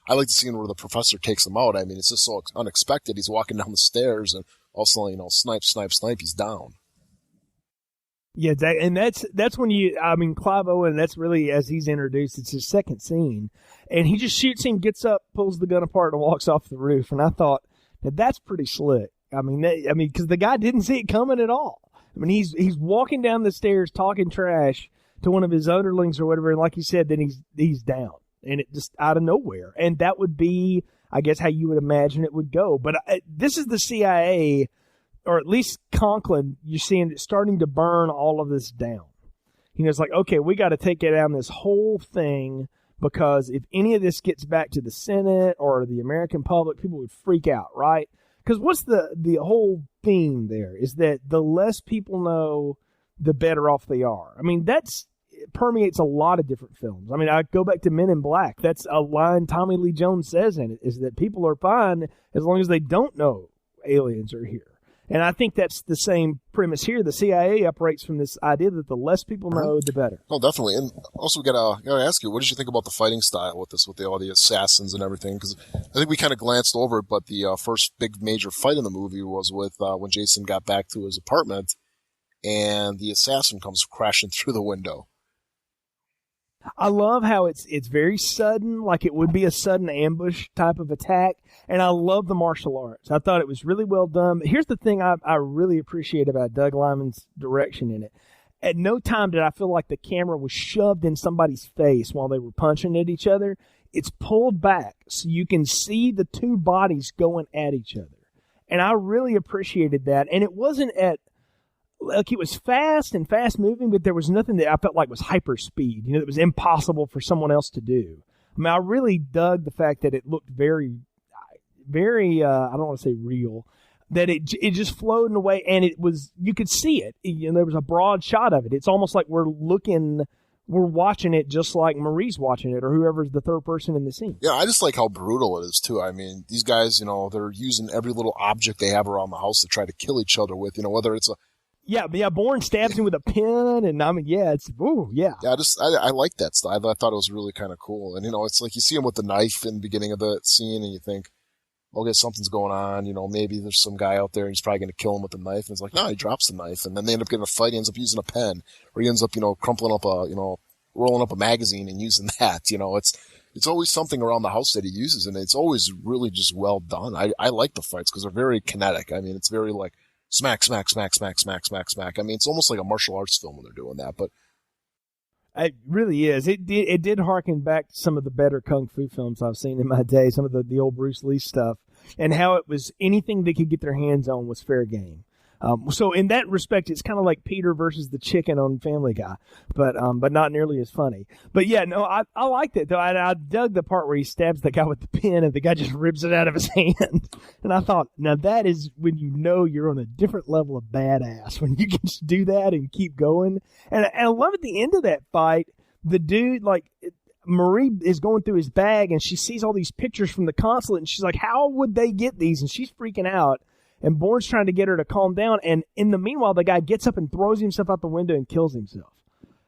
I like the scene where the professor takes him out. I mean, it's just so unexpected. He's walking down the stairs and all of a sudden, snipe, snipe, snipe, he's down. Yeah, and that's when Clive Owen, that's really, as he's introduced, it's his second scene. And he just shoots him, gets up, pulls the gun apart, and walks off the roof. And I thought, that's pretty slick. Because the guy didn't see it coming at all. I mean, he's walking down the stairs talking trash to one of his underlings or whatever, and like you said, then he's down. And it just out of nowhere. And that would be, I guess, how you would imagine it would go. But this is the CIA, or at least Conklin, you're seeing it starting to burn all of this down. It's like, okay, we got to take it down this whole thing, because if any of this gets back to the Senate or the American public, people would freak out, right? Because what's the whole theme there is that the less people know, the better off they are. I mean, it permeates a lot of different films. I mean, I go back to Men in Black. That's a line Tommy Lee Jones says in it, is that people are fine as long as they don't know aliens are here. And I think that's the same premise here. The CIA operates from this idea that the less people know, the better. Oh, definitely. And also, gotta ask you, what did you think about the fighting style with this, with all the assassins and everything? Because I think we kind of glanced over it, but the first big major fight in the movie was with when Jason got back to his apartment, and the assassin comes crashing through the window. I love how it's very sudden, like it would be a sudden ambush type of attack, and I love the martial arts. I thought it was really well done. But here's the thing I really appreciate about Doug Liman's direction in it. At no time did I feel like the camera was shoved in somebody's face while they were punching at each other. It's pulled back so you can see the two bodies going at each other. And I really appreciated that. And it wasn't it was fast and fast moving, but there was nothing that I felt like was hyper speed. It was impossible for someone else to do. I mean, I really dug the fact that it looked very, very, I don't want to say real, that it just flowed in a way, and you could see it. There was a broad shot of it. It's almost like we're watching it just like Marie's watching it, or whoever's the third person in the scene. Yeah, I just like how brutal it is too. I mean, these guys, they're using every little object they have around the house to try to kill each other with, whether it's Yeah, Bourne stabs him with a pin, and it's, ooh, yeah. Yeah, I like that style. I thought it was really kind of cool. And, it's like you see him with the knife in the beginning of the scene, and you think, okay, something's going on. Maybe there's some guy out there, and he's probably going to kill him with the knife. And it's like, no, he drops the knife. And then they end up getting a fight. He ends up using a pen, or he ends up, crumpling up rolling up a magazine and using that. It's always something around the house that he uses, and it's always really just well done. I like the fights because they're very kinetic. I mean, it's very like smack, smack, smack, smack, smack, smack, smack. I mean, it's almost like a martial arts film when they're doing that, but It really is. It did harken back to some of the better kung fu films I've seen in my day, some of the old Bruce Lee stuff, and how it was anything they could get their hands on was fair game. So in that respect, it's kind of like Peter versus the chicken on Family Guy, but not nearly as funny. But yeah, no, I liked it though. I dug the part where he stabs the guy with the pen and the guy just rips it out of his hand. And I thought, now that is when you know you're on a different level of badass, when you can just do that and keep going. And I love at the end of that fight, the dude, like, Marie is going through his bag and she sees all these pictures from the consulate and she's like, how would they get these? And she's freaking out. And Bourne's trying to get her to calm down. And in the meanwhile, the guy gets up and throws himself out the window and kills himself.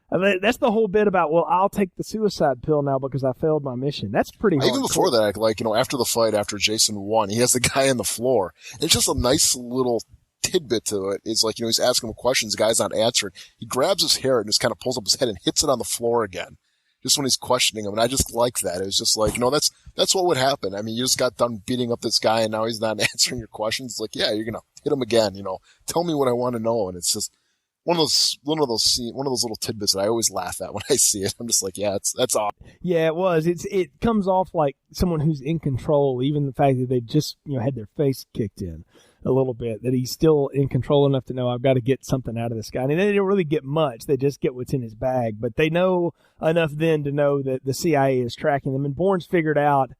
I mean, that's the whole bit about, well, I'll take the suicide pill now because I failed my mission. That's pretty hard. Even before that, like, after the fight, after Jason won, he has the guy on the floor. It's just a nice little tidbit to it. It's like, he's asking him questions, the guy's not answering. He grabs his hair and just kind of pulls up his head and hits it on the floor again. Just when he's questioning him. And I just like that. It was just like, that's what would happen. I mean, you just got done beating up this guy and now he's not answering your questions. It's like, yeah, you're going to hit him again, tell me what I want to know. And it's just one of those little tidbits that I always laugh at when I see it. I'm just like, yeah, that's odd. Yeah, it was. It comes off like someone who's in control, even the fact that they just, had their face kicked in a little bit, that he's still in control enough to know I've got to get something out of this guy. And they don't really get much. They just get what's in his bag. But they know enough then to know that the CIA is tracking them. And Bourne's figured out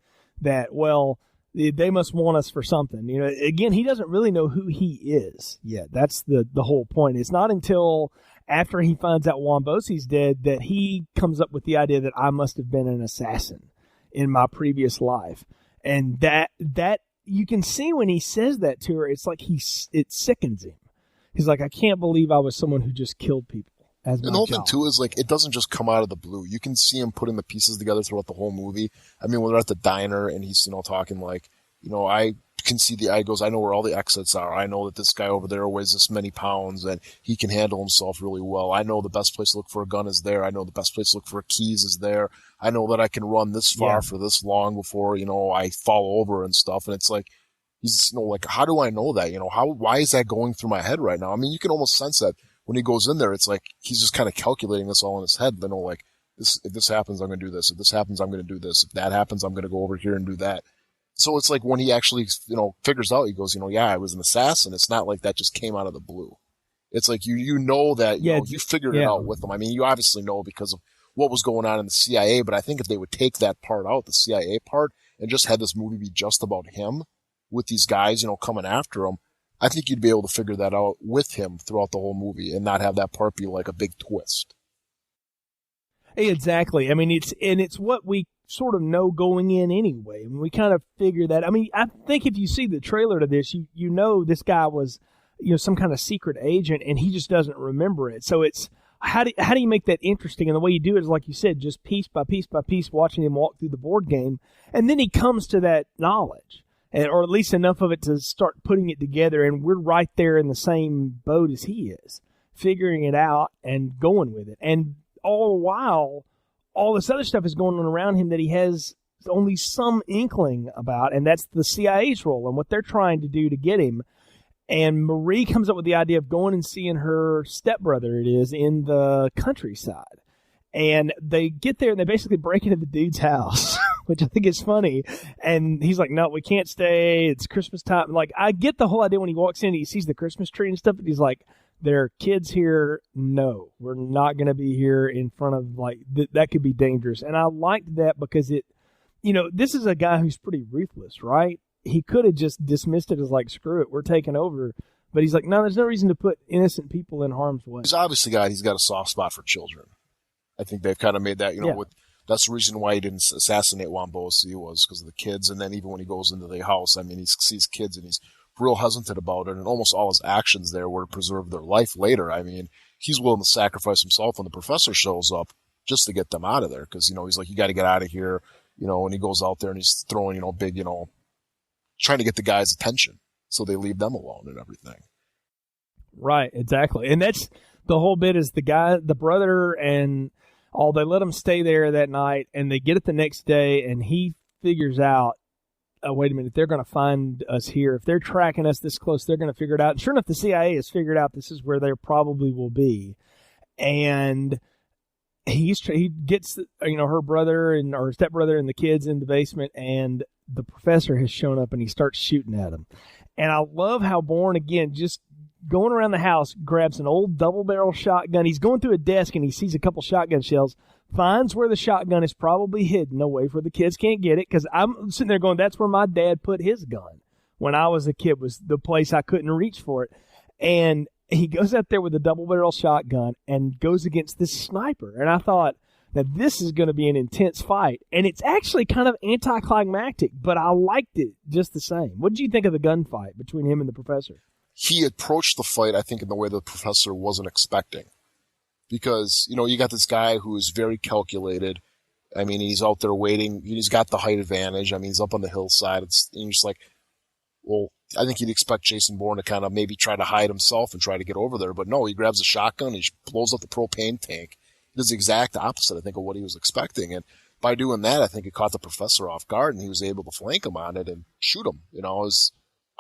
that, well, they must want us for something. Again, he doesn't really know who he is yet. That's the whole point. It's not until after he finds out Wombosi's dead that he comes up with the idea that I must have been an assassin in my previous life. And that you can see when he says that to her, it's like it sickens him. He's like, I can't believe I was someone who just killed people. And the whole thing too is like, it doesn't just come out of the blue. You can see him putting the pieces together throughout the whole movie. I mean, when they're at the diner and he's, talking like, I can see the guy goes, I know where all the exits are. I know that this guy over there weighs this many pounds and he can handle himself really well. I know the best place to look for a gun is there. I know the best place to look for keys is there. I know that I can run this far for this long before, I fall over and stuff. And it's like, he's, like, how do I know that? Why is that going through my head right now? I mean, you can almost sense that when he goes in there. It's like, he's just kind of calculating this all in his head. Like, if this happens, I'm going to do this. If this happens, I'm going to do this. If that happens, I'm going to go over here and do that. So it's like when he actually, figures out, he goes, yeah, I was an assassin. It's not like that just came out of the blue. It's like, you know that, you figured it out with them. I mean, you obviously know because of what was going on in the CIA, but I think if they would take that part out, the CIA part, and just had this movie be just about him with these guys, coming after him, I think you'd be able to figure that out with him throughout the whole movie and not have that part be like a big twist. Exactly. I mean, it's what we sort of know going in anyway. I mean, we kind of figure that. I mean, I think if you see the trailer to this, you know this guy was, some kind of secret agent, and he just doesn't remember it. So it's how do you make that interesting? And the way you do it is, like you said, just piece by piece by piece, watching him walk through the board game, and then he comes to that knowledge, or at least enough of it to start putting it together. And we're right there in the same boat as he is, figuring it out and going with it. And all the while, all this other stuff is going on around him that he has only some inkling about, and that's the CIA's role and what they're trying to do to get him. And Marie comes up with the idea of going and seeing her stepbrother, it is, in the countryside. And they get there and they basically break into the dude's house, which I think is funny. And he's like, no, we can't stay. It's Christmas time. Like, I get the whole idea when he walks in, he sees the Christmas tree and stuff, and he's like, there are kids here. No, we're not going to be here in front of, like, that could be dangerous. And I liked that because this is a guy who's pretty ruthless, right? He could have just dismissed it as like, screw it, we're taking over. But he's like, no, there's no reason to put innocent people in harm's way. He's obviously he's got a soft spot for children. I think they've kind of made that, that's the reason why he didn't assassinate Wombosi was because of the kids. And then even when he goes into the house, I mean, he sees kids and he's real hesitant about it. And almost all his actions there were to preserve their life later. I mean, he's willing to sacrifice himself when the professor shows up just to get them out of there. Because, he's like, you got to get out of here, and he goes out there and he's throwing, big, trying to get the guy's attention. So they leave them alone and everything. Right, exactly. And that's the whole bit is the brother and all, they let him stay there that night and they get it the next day and he figures out wait a minute, they're going to find us here. If they're tracking us this close, they're going to figure it out. And sure enough, the CIA has figured out this is where they probably will be. And he gets, her brother or her stepbrother and the kids in the basement, and the professor has shown up and he starts shooting at them. And I love how Bourne, again, just going around the house, grabs an old double-barrel shotgun. He's going through a desk and he sees a couple shotgun shells, finds where the shotgun is probably hidden away where the kids can't get it, because I'm sitting there going, that's where my dad put his gun when I was a kid, was the place I couldn't reach for it. And he goes out there with a double-barrel shotgun and goes against this sniper. And I thought that this is going to be an intense fight. And it's actually kind of anticlimactic, but I liked it just the same. What did you think of the gunfight between him and the professor? He approached the fight, I think, in the way the professor wasn't expecting. Because, you got this guy who is very calculated. I mean, he's out there waiting. He's got the height advantage. I mean, he's up on the hillside. And you're just like, well, I think you'd expect Jason Bourne to kind of maybe try to hide himself and try to get over there. But no, he grabs a shotgun. He blows up the propane tank. He does the exact opposite, I think, of what he was expecting. And by doing that, I think it caught the professor off guard, and he was able to flank him on it and shoot him.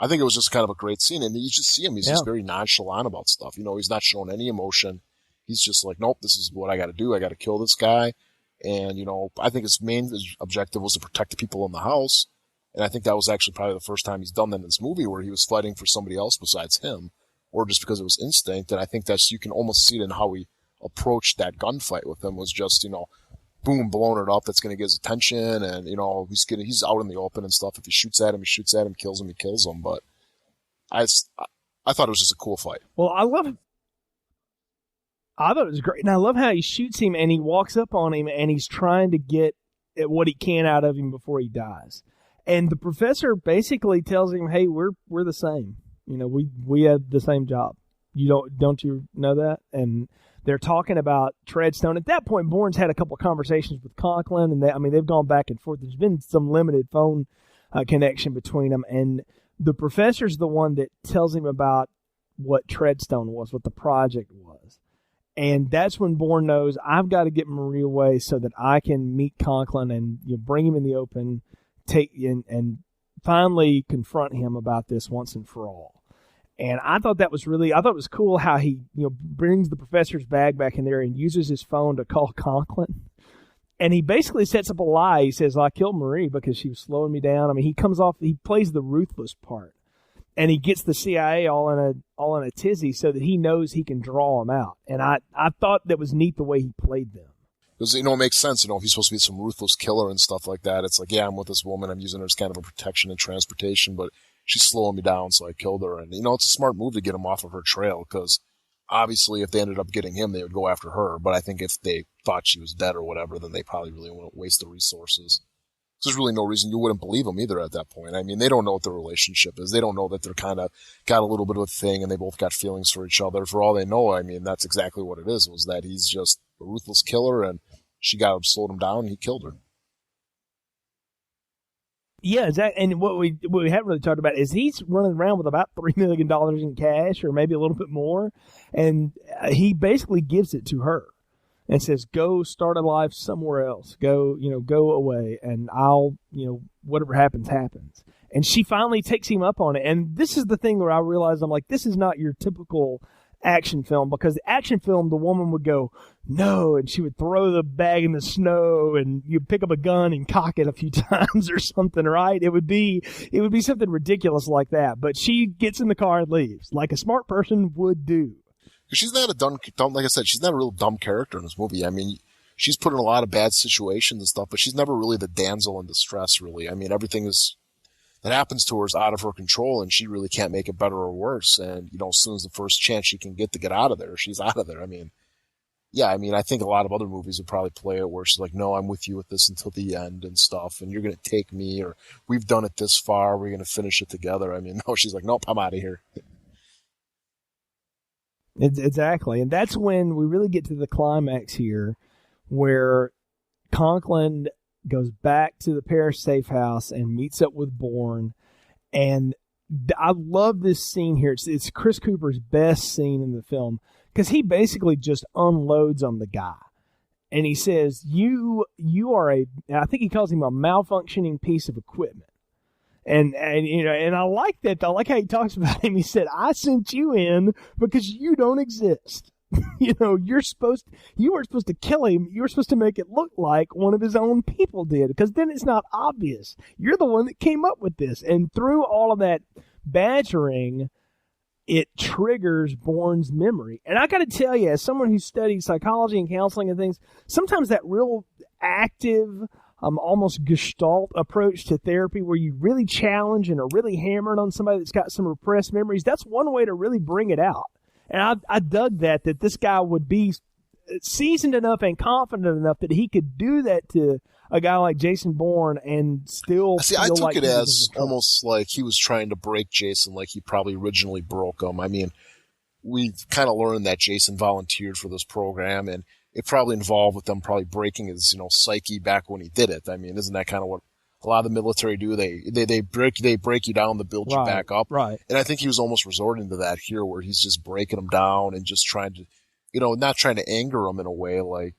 I think it was just kind of a great scene. And you just see him. He's just very nonchalant about stuff. He's not showing any emotion. He's just like, nope, this is what I got to do. I got to kill this guy. And, I think his main objective was to protect the people in the house. And I think that was actually probably the first time he's done that in this movie, where he was fighting for somebody else besides him, or just because it was instinct. And I think you can almost see it in how he approached that gunfight with him, was just, boom, blowing it up. That's going to get his attention. And, he's out in the open and stuff. If he shoots at him, kills him, he kills him. But I thought it was just a cool fight. Well, I thought it was great. And I love how he shoots him and he walks up on him and he's trying to get what he can out of him before he dies. And the professor basically tells him, hey, we're the same. We have the same job. Don't you know that? And they're talking about Treadstone. At that point, Bourne's had a couple of conversations with Conklin, and they've gone back and forth. There's been some limited phone connection between them. And the professor's the one that tells him about what Treadstone was, what the project was. And that's when Bourne knows, I've got to get Marie away so that I can meet Conklin and bring him in the open, and finally confront him about this once and for all. And I thought it was cool how he brings the professor's bag back in there and uses his phone to call Conklin. And he basically sets up a lie. He says, I killed Marie because she was slowing me down. I mean, he plays the ruthless part. And he gets the CIA all in a tizzy so that he knows he can draw them out. And I thought that was neat the way he played them. Because, it makes sense, if he's supposed to be some ruthless killer and stuff like that, it's like, yeah, I'm with this woman, I'm using her as kind of a protection and transportation, but she's slowing me down, so I killed her. And, it's a smart move to get him off of her trail, because obviously if they ended up getting him, they would go after her. But I think if they thought she was dead or whatever, then they probably really wouldn't waste the resources. There's really no reason you wouldn't believe them either at that point. I mean, they don't know what their relationship is. They don't know that they're kind of got a little bit of a thing and they both got feelings for each other. For all they know, I mean, that's exactly what it is, was that he's just a ruthless killer and she slowed him down and he killed her. Yeah, exactly. And what we haven't really talked about is he's running around with about $3 million in cash, or maybe a little bit more. And he basically gives it to her and says, go start a life somewhere else. Go away, and I'll, whatever happens, happens. And she finally takes him up on it. And this is the thing where I realized, I'm like, this is not your typical action film, because the action film, the woman would go, no, and she would throw the bag in the snow, and you'd pick up a gun and cock it a few times or something, right? It would be something ridiculous like that. But she gets in the car and leaves, like a smart person would do. She's not a dumb, like I said, she's not a real dumb character in this movie. I mean, she's put in a lot of bad situations and stuff, but she's never really the damsel in distress, really. I mean, everything that happens to her is out of her control, and she really can't make it better or worse. And, as soon as the first chance she can get to get out of there, she's out of there. I mean, I think a lot of other movies would probably play it where she's like, no, I'm with you with this until the end and stuff, and you're going to take me, or we've done it this far, we're going to finish it together. I mean, no, she's like, nope, I'm out of here. Exactly. And that's when we really get to the climax here, where Conklin goes back to the Paris safe house and meets up with Bourne. And I love this scene here. It's Chris Cooper's best scene in the film, because he basically just unloads on the guy. And he says, you are I think he calls him a malfunctioning piece of equipment. And you know, and I like that. I like how he talks about him. He said, "I sent you in because you don't exist." You know, you weren't supposed to kill him. You were supposed to make it look like one of his own people did, because then it's not obvious. You're the one that came up with this. And through all of that badgering, it triggers Bourne's memory. And I got to tell you, as someone who studies psychology and counseling and things, sometimes that real active, almost gestalt approach to therapy, where you really challenge and are really hammering on somebody that's got some repressed memories, that's one way to really bring it out. And I dug that this guy would be seasoned enough and confident enough that he could do that to a guy like Jason Bourne and still See, I took it as almost like he was trying to break Jason, like he probably originally broke him. I mean, we kind of learned that Jason volunteered for this program, and it probably involved with them probably breaking his, psyche back when he did it. I mean, isn't that kind of what a lot of the military do? They break you down to build you back up. Right. And I think he was almost resorting to that here, where he's just breaking them down and just trying to, not trying to anger them in a way, like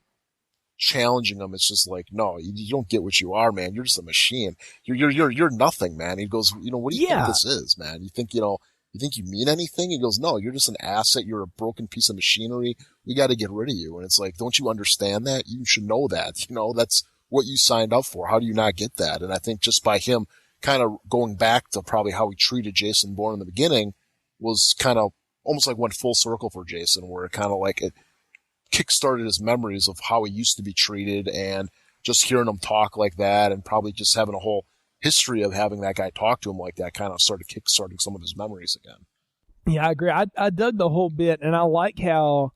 challenging them. It's just like, no, you don't get what you are, man. You're just a machine. You're nothing, man. He goes, what do you think this is, man? You think you mean anything? He goes, no, you're just an asset. You're a broken piece of machinery. We got to get rid of you. And it's like, don't you understand that? You should know that. That's what you signed up for. How do you not get that? And I think just by him kind of going back to probably how he treated Jason Bourne in the beginning was kind of almost like went full circle for Jason, where it kind of like it kickstarted his memories of how he used to be treated, and just hearing him talk like that, and probably just having a whole history of having that guy talk to him like that kind of started kickstarting some of his memories again. Yeah, I agree. I dug the whole bit, and I like how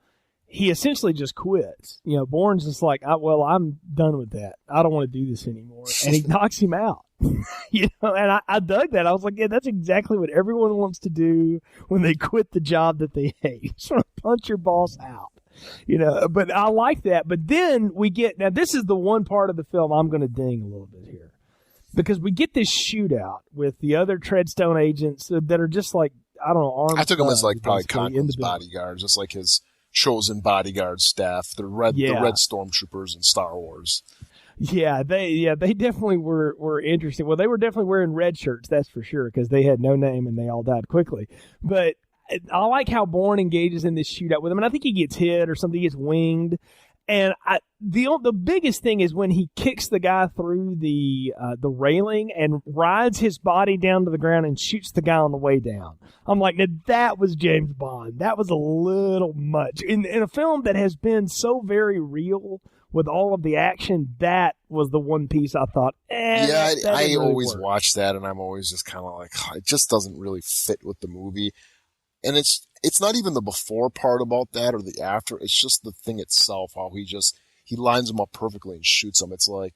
he essentially just quits. Bourne's just like, I'm done with that. I don't want to do this anymore. And he knocks him out. And I dug that. I was like, yeah, that's exactly what everyone wants to do when they quit the job that they hate. Sort of punch your boss out. But I like that. But then now this is the one part of the film I'm going to ding a little bit here. Because we get this shootout with the other Treadstone agents that are just like, I don't know, armed. I took them as like probably Conklin's bodyguards, just like his chosen bodyguard staff, the red stormtroopers in Star Wars. Yeah, they definitely were interesting. Well, they were definitely wearing red shirts, that's for sure, because they had no name and they all died quickly. But I like how Bourne engages in this shootout with him, and I think he gets hit or something, he gets winged. And the biggest thing is when he kicks the guy through the railing and rides his body down to the ground and shoots the guy on the way down. I'm like, now that was James Bond. That was a little much. In a film that has been so very real with all of the action, that was the one piece I thought, I really always work. watch that, and I'm always just kind of like, it just doesn't really fit with the movie. And it's not even the before part about that or the after. It's just the thing itself, how he lines them up perfectly and shoots them. It's like,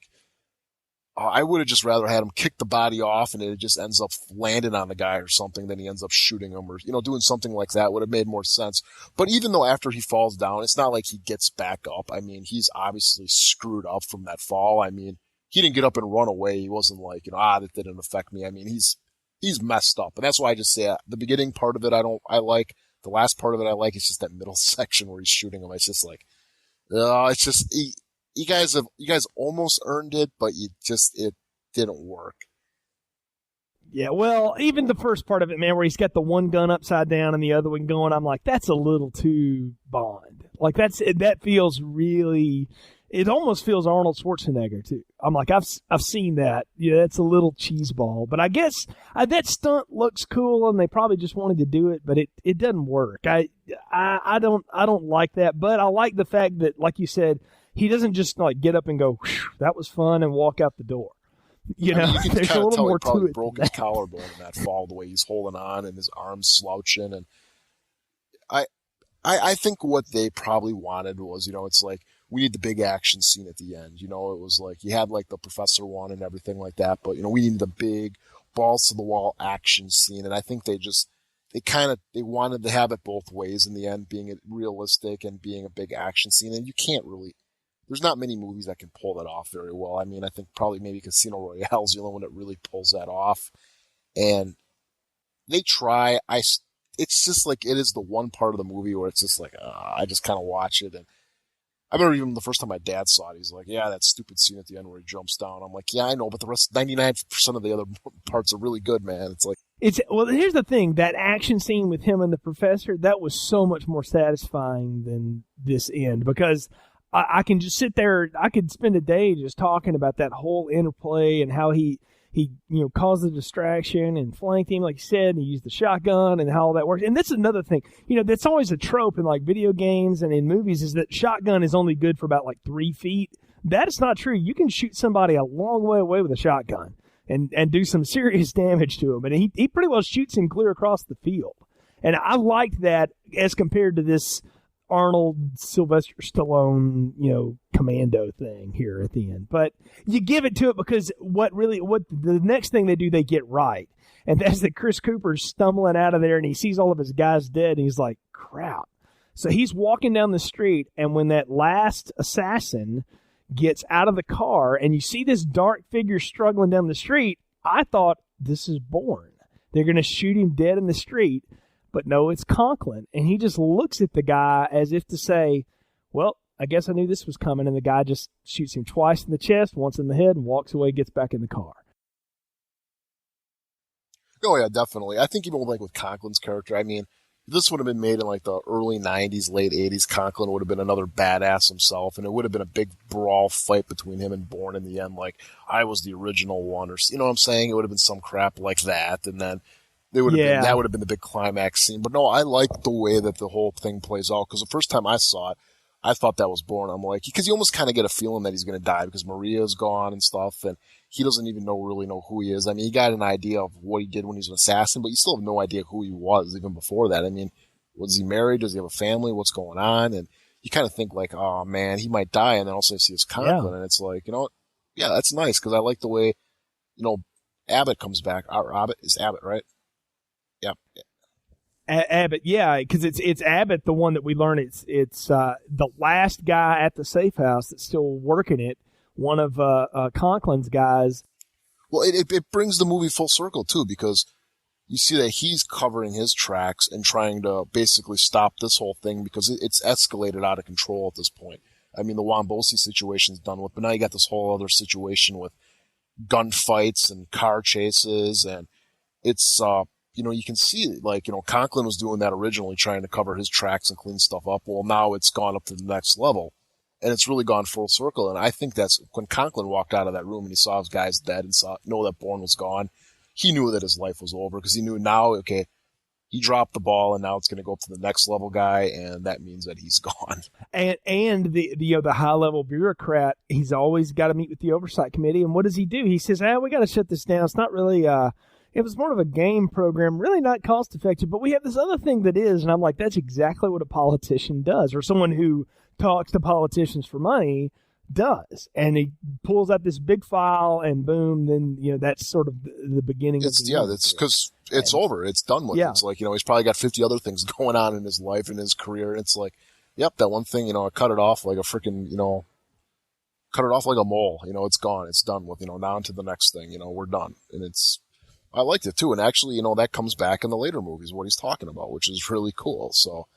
I would have just rather had him kick the body off and it just ends up landing on the guy or something, then he ends up shooting him, or, doing something like that would have made more sense. But even though after he falls down, it's not like he gets back up. I mean, he's obviously screwed up from that fall. I mean, he didn't get up and run away. He wasn't like, that didn't affect me. I mean, he's messed up. And that's why I just say the beginning part of it I like. The last part of it I like. It's just that middle section where he's shooting him. It's just like, it's just, you guys almost earned it, but it didn't work. Yeah, well, even the first part of it, man, where he's got the one gun upside down and the other one going, I'm like, that's a little too Bond. Like that feels really, it almost feels Arnold Schwarzenegger too. I'm like, I've seen that. Yeah, it's a little cheeseball, but I guess that stunt looks cool, and they probably just wanted to do it, but it doesn't work. I don't like that, but I like the fact that, like you said, he doesn't just like get up and go, that was fun, and walk out the door. You know, there's a little more to it. He probably broke his collarbone in that fall, the way he's holding on and his arms slouching. And I think what they probably wanted was, it's like, we need the big action scene at the end. It was like, you had like the professor one and everything like that, but we needed the big balls to the wall action scene. And I think they wanted to have it both ways in the end, being realistic and being a big action scene. And you can't really, there's not many movies that can pull that off very well. I mean, I think probably maybe Casino Royale is the only one that really pulls that off. And they try. It's just like, it is the one part of the movie where it's just like, I just kind of watch it. And I remember even the first time my dad saw it, he's like, yeah, that stupid scene at the end where he jumps down. I'm like, yeah, I know, but the rest, 99% of the other parts are really good, man. It's like, well, here's the thing. That action scene with him and the professor, that was so much more satisfying than this end, because I can just sit there. I could spend a day just talking about that whole interplay and how he caused the distraction and flanked him, like you said, and he used the shotgun and how all that works. And that's another thing. That's always a trope in like video games and in movies, is that shotgun is only good for about like 3 feet. That is not true. You can shoot somebody a long way away with a shotgun and do some serious damage to him. And he pretty well shoots him clear across the field. And I liked that as compared to this Arnold, Sylvester Stallone, commando thing here at the end. But you give it to it because what the next thing they do, they get right. And that's that Chris Cooper's stumbling out of there and he sees all of his guys dead and he's like, crap. So he's walking down the street, and when that last assassin gets out of the car and you see this dark figure struggling down the street, I thought, this is Bourne. They're going to shoot him dead in the street. But no, it's Conklin. And he just looks at the guy as if to say, well, I guess I knew this was coming. And the guy just shoots him twice in the chest, once in the head, and walks away, gets back in the car. oh yeah, definitely. I think even with Conklin's character, I mean, this would have been made in like the early 90s, late 80s. Conklin would have been another badass himself, and it would have been a big brawl fight between him and Bourne in the end. Like, I was the original one, or you know what I'm saying? It would have been some crap like that, and then that would have been the big climax scene. But no, I like the way that the whole thing plays out, because the first time I saw it, I thought that was Bourne. I'm like, because you almost kind of get a feeling that he's going to die because Maria's gone and stuff, and he doesn't even really know who he is. I mean, he got an idea of what he did when he was an assassin, but you still have no idea who he was even before that. I mean, was he married? Does he have a family? What's going on? And you kind of think like, oh man, he might die, and then also see his Conklin, and it's like, you know what? Yeah, that's nice, because I like the way, Abbott comes back. Abbott is Abbott, right? Yeah. Abbott, yeah, because it's Abbott, the one that we learn it's the last guy at the safe house that's still working it. One of Conklin's guys. Well, it brings the movie full circle too, because you see that he's covering his tracks and trying to basically stop this whole thing, because it's escalated out of control at this point. I mean, the Wambosi situation's done with, but now you got this whole other situation with gunfights and car chases, and it's you can see, Conklin was doing that originally, trying to cover his tracks and clean stuff up. Well, now it's gone up to the next level, and it's really gone full circle. And I think that's when Conklin walked out of that room and he saw his guys dead and know that Bourne was gone. He knew that his life was over, because he knew now, okay, he dropped the ball and now it's going to go up to the next level guy, and that means that he's gone. And the high level bureaucrat, he's always got to meet with the oversight committee. And what does he do? He says, we got to shut this down. It's not really it was more of a game program, really not cost effective, but we have this other thing that is, and I'm like, that's exactly what a politician does, or someone who talks to politicians for money does. And he pulls out this big file, and boom, then that's sort of the beginning. It's because it's over, it's done with. It's like, he's probably got 50 other things going on in his life and his career. It's like, yep, that one thing, I cut it off like a freaking, cut it off like a mole. It's gone, it's done with. Now to the next thing. We're done, and I liked it too, and actually, that comes back in the later movies, what he's talking about, which is really cool. So,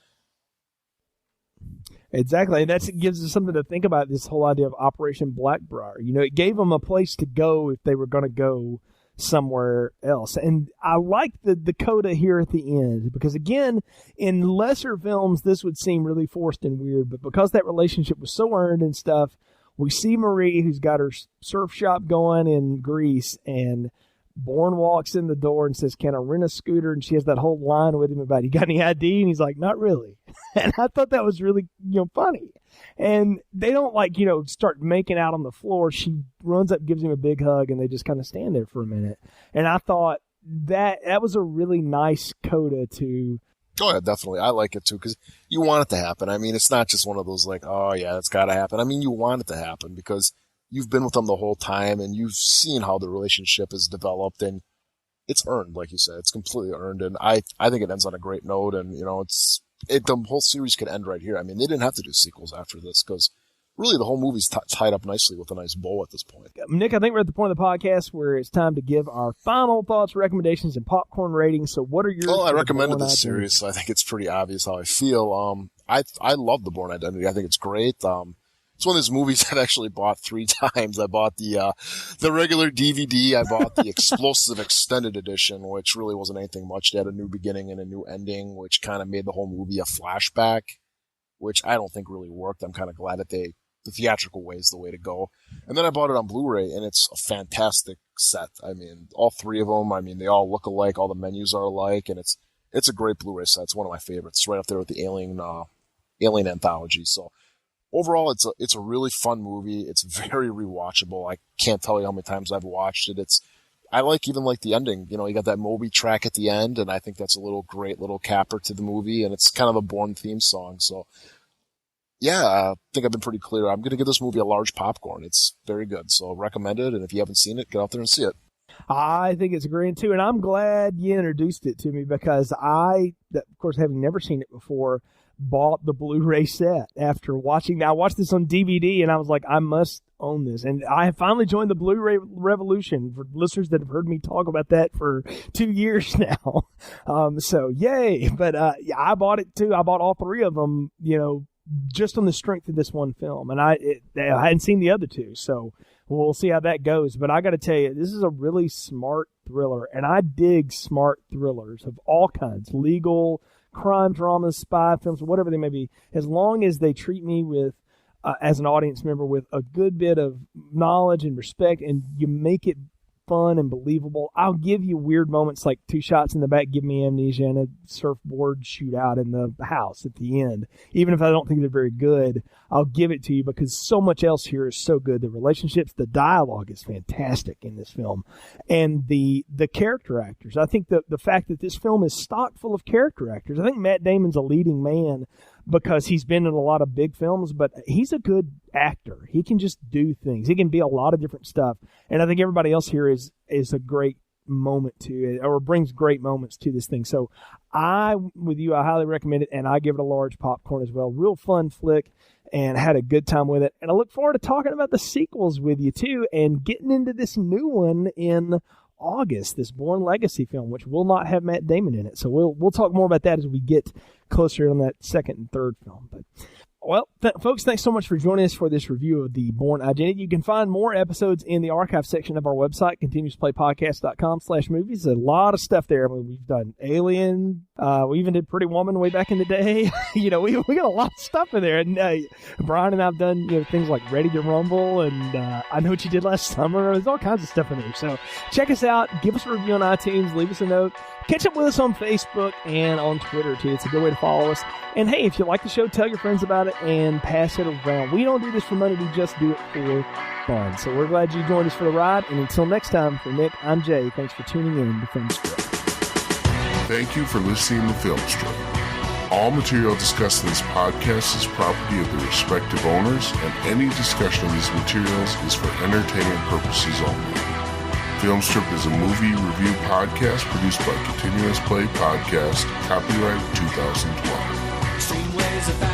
exactly, and that gives us something to think about. This whole idea of Operation Blackbriar. It gave them a place to go if they were going to go somewhere else. And I like the coda here at the end, because again, in lesser films, this would seem really forced and weird, but because that relationship was so earned and stuff, we see Marie, who's got her surf shop going in Greece, and Bourne walks in the door and says, can I rent a scooter? And she has that whole line with him about, you got any ID? And he's like, not really. And I thought that was really, funny. And they don't start making out on the floor. She runs up, gives him a big hug, and they just kind of stand there for a minute. And I thought that was a really nice coda to. Oh yeah, definitely. I like it too, because you want it to happen. I mean, it's not just one of those like, oh yeah, it's got to happen. I mean, you want it to happen because you've been with them the whole time, and you've seen how the relationship is developed, and it's earned, like you said. It's completely earned, and I think it ends on a great note, and, the whole series could end right here. I mean, they didn't have to do sequels after this, because really the whole movie's tied up nicely with a nice bow at this point. Nick, I think we're at the point of the podcast where it's time to give our final thoughts, recommendations, and popcorn ratings. So what are your... Well, I recommended this series, so I think it's pretty obvious how I feel. I love the Bourne Identity. I think it's great. It's one of those movies I've actually bought 3 times. I bought the regular DVD. I bought the Explosive Extended Edition, which really wasn't anything much. They had a new beginning and a new ending, which kind of made the whole movie a flashback, which I don't think really worked. I'm kind of glad that the theatrical way is the way to go. And then I bought it on Blu-ray, and it's a fantastic set. I mean, all 3 of them, I mean, they all look alike. All the menus are alike, and it's a great Blu-ray set. It's one of my favorites, right up there with the Alien Anthology. So overall, it's a really fun movie. It's very rewatchable. I can't tell you how many times I've watched it. I even like the ending. You know, you got that Moby track at the end, and I think that's a great little capper to the movie, and it's kind of a Bourne theme song. So yeah, I think I've been pretty clear. I'm going to give this movie a large popcorn. It's very good. So recommend it. And if you haven't seen it, get out there and see it. I think it's great too. And I'm glad you introduced it to me because of course, having never seen it before, bought the Blu-ray set after watching. I watched this on DVD and I was like, I must own this. And I have finally joined the Blu-ray revolution for listeners that have heard me talk about that for 2 years now. So yay. But, yeah, I bought it too. I bought all 3 of them, just on the strength of this one film. And I hadn't seen the other 2. So we'll see how that goes. But I got to tell you, this is a really smart thriller. And I dig smart thrillers of all kinds, legal, crime dramas, spy films, whatever they may be, as long as they treat me with, as an audience member, with a good bit of knowledge and respect, and you make it fun and believable. I'll give you weird moments like 2 shots in the back give me amnesia and a surfboard shootout in the house at the end. Even if I don't think they're very good, I'll give it to you because so much else here is so good. The relationships, the dialogue is fantastic in this film. And the character actors. I think the fact that this film is stocked full of character actors. I think Matt Damon's a leading man because he's been in a lot of big films, but he's a good actor. He can just do things. He can be a lot of different stuff. And I think everybody else here is a great moment to it, or brings great moments to this thing. So I highly recommend it, and I give it a large popcorn as well. Real fun flick, and had a good time with it. And I look forward to talking about the sequels with you too, and getting into this new one in August, this Bourne Legacy film, which will not have Matt Damon in it. So we'll talk more about that as we get closer on that second and third film. But well, folks, thanks so much for joining us for this review of the Bourne Identity. You can find more episodes in the archive section of our website, continuousplaypodcast.com/movies. A lot of stuff there. I mean, we've done Alien. We even did Pretty Woman way back in the day. We got a lot of stuff in there. And Brian and I have done things like Ready to Rumble and I Know What You Did Last Summer. There's all kinds of stuff in there. So check us out. Give us a review on iTunes. Leave us a note. Catch up with us on Facebook and on Twitter, too. It's a good way to follow us. And, hey, if you like the show, tell your friends about it and pass it around. We don't do this for money. We just do it for fun. So we're glad you joined us for the ride. And until next time, for Nick, I'm Jay. Thanks for tuning in to Film Strip. Thank you for listening to Film Strip. All material discussed in this podcast is property of the respective owners, and any discussion of these materials is for entertainment purposes only. Film Strip is a movie review podcast produced by Continuous Play Podcast, copyright 2012.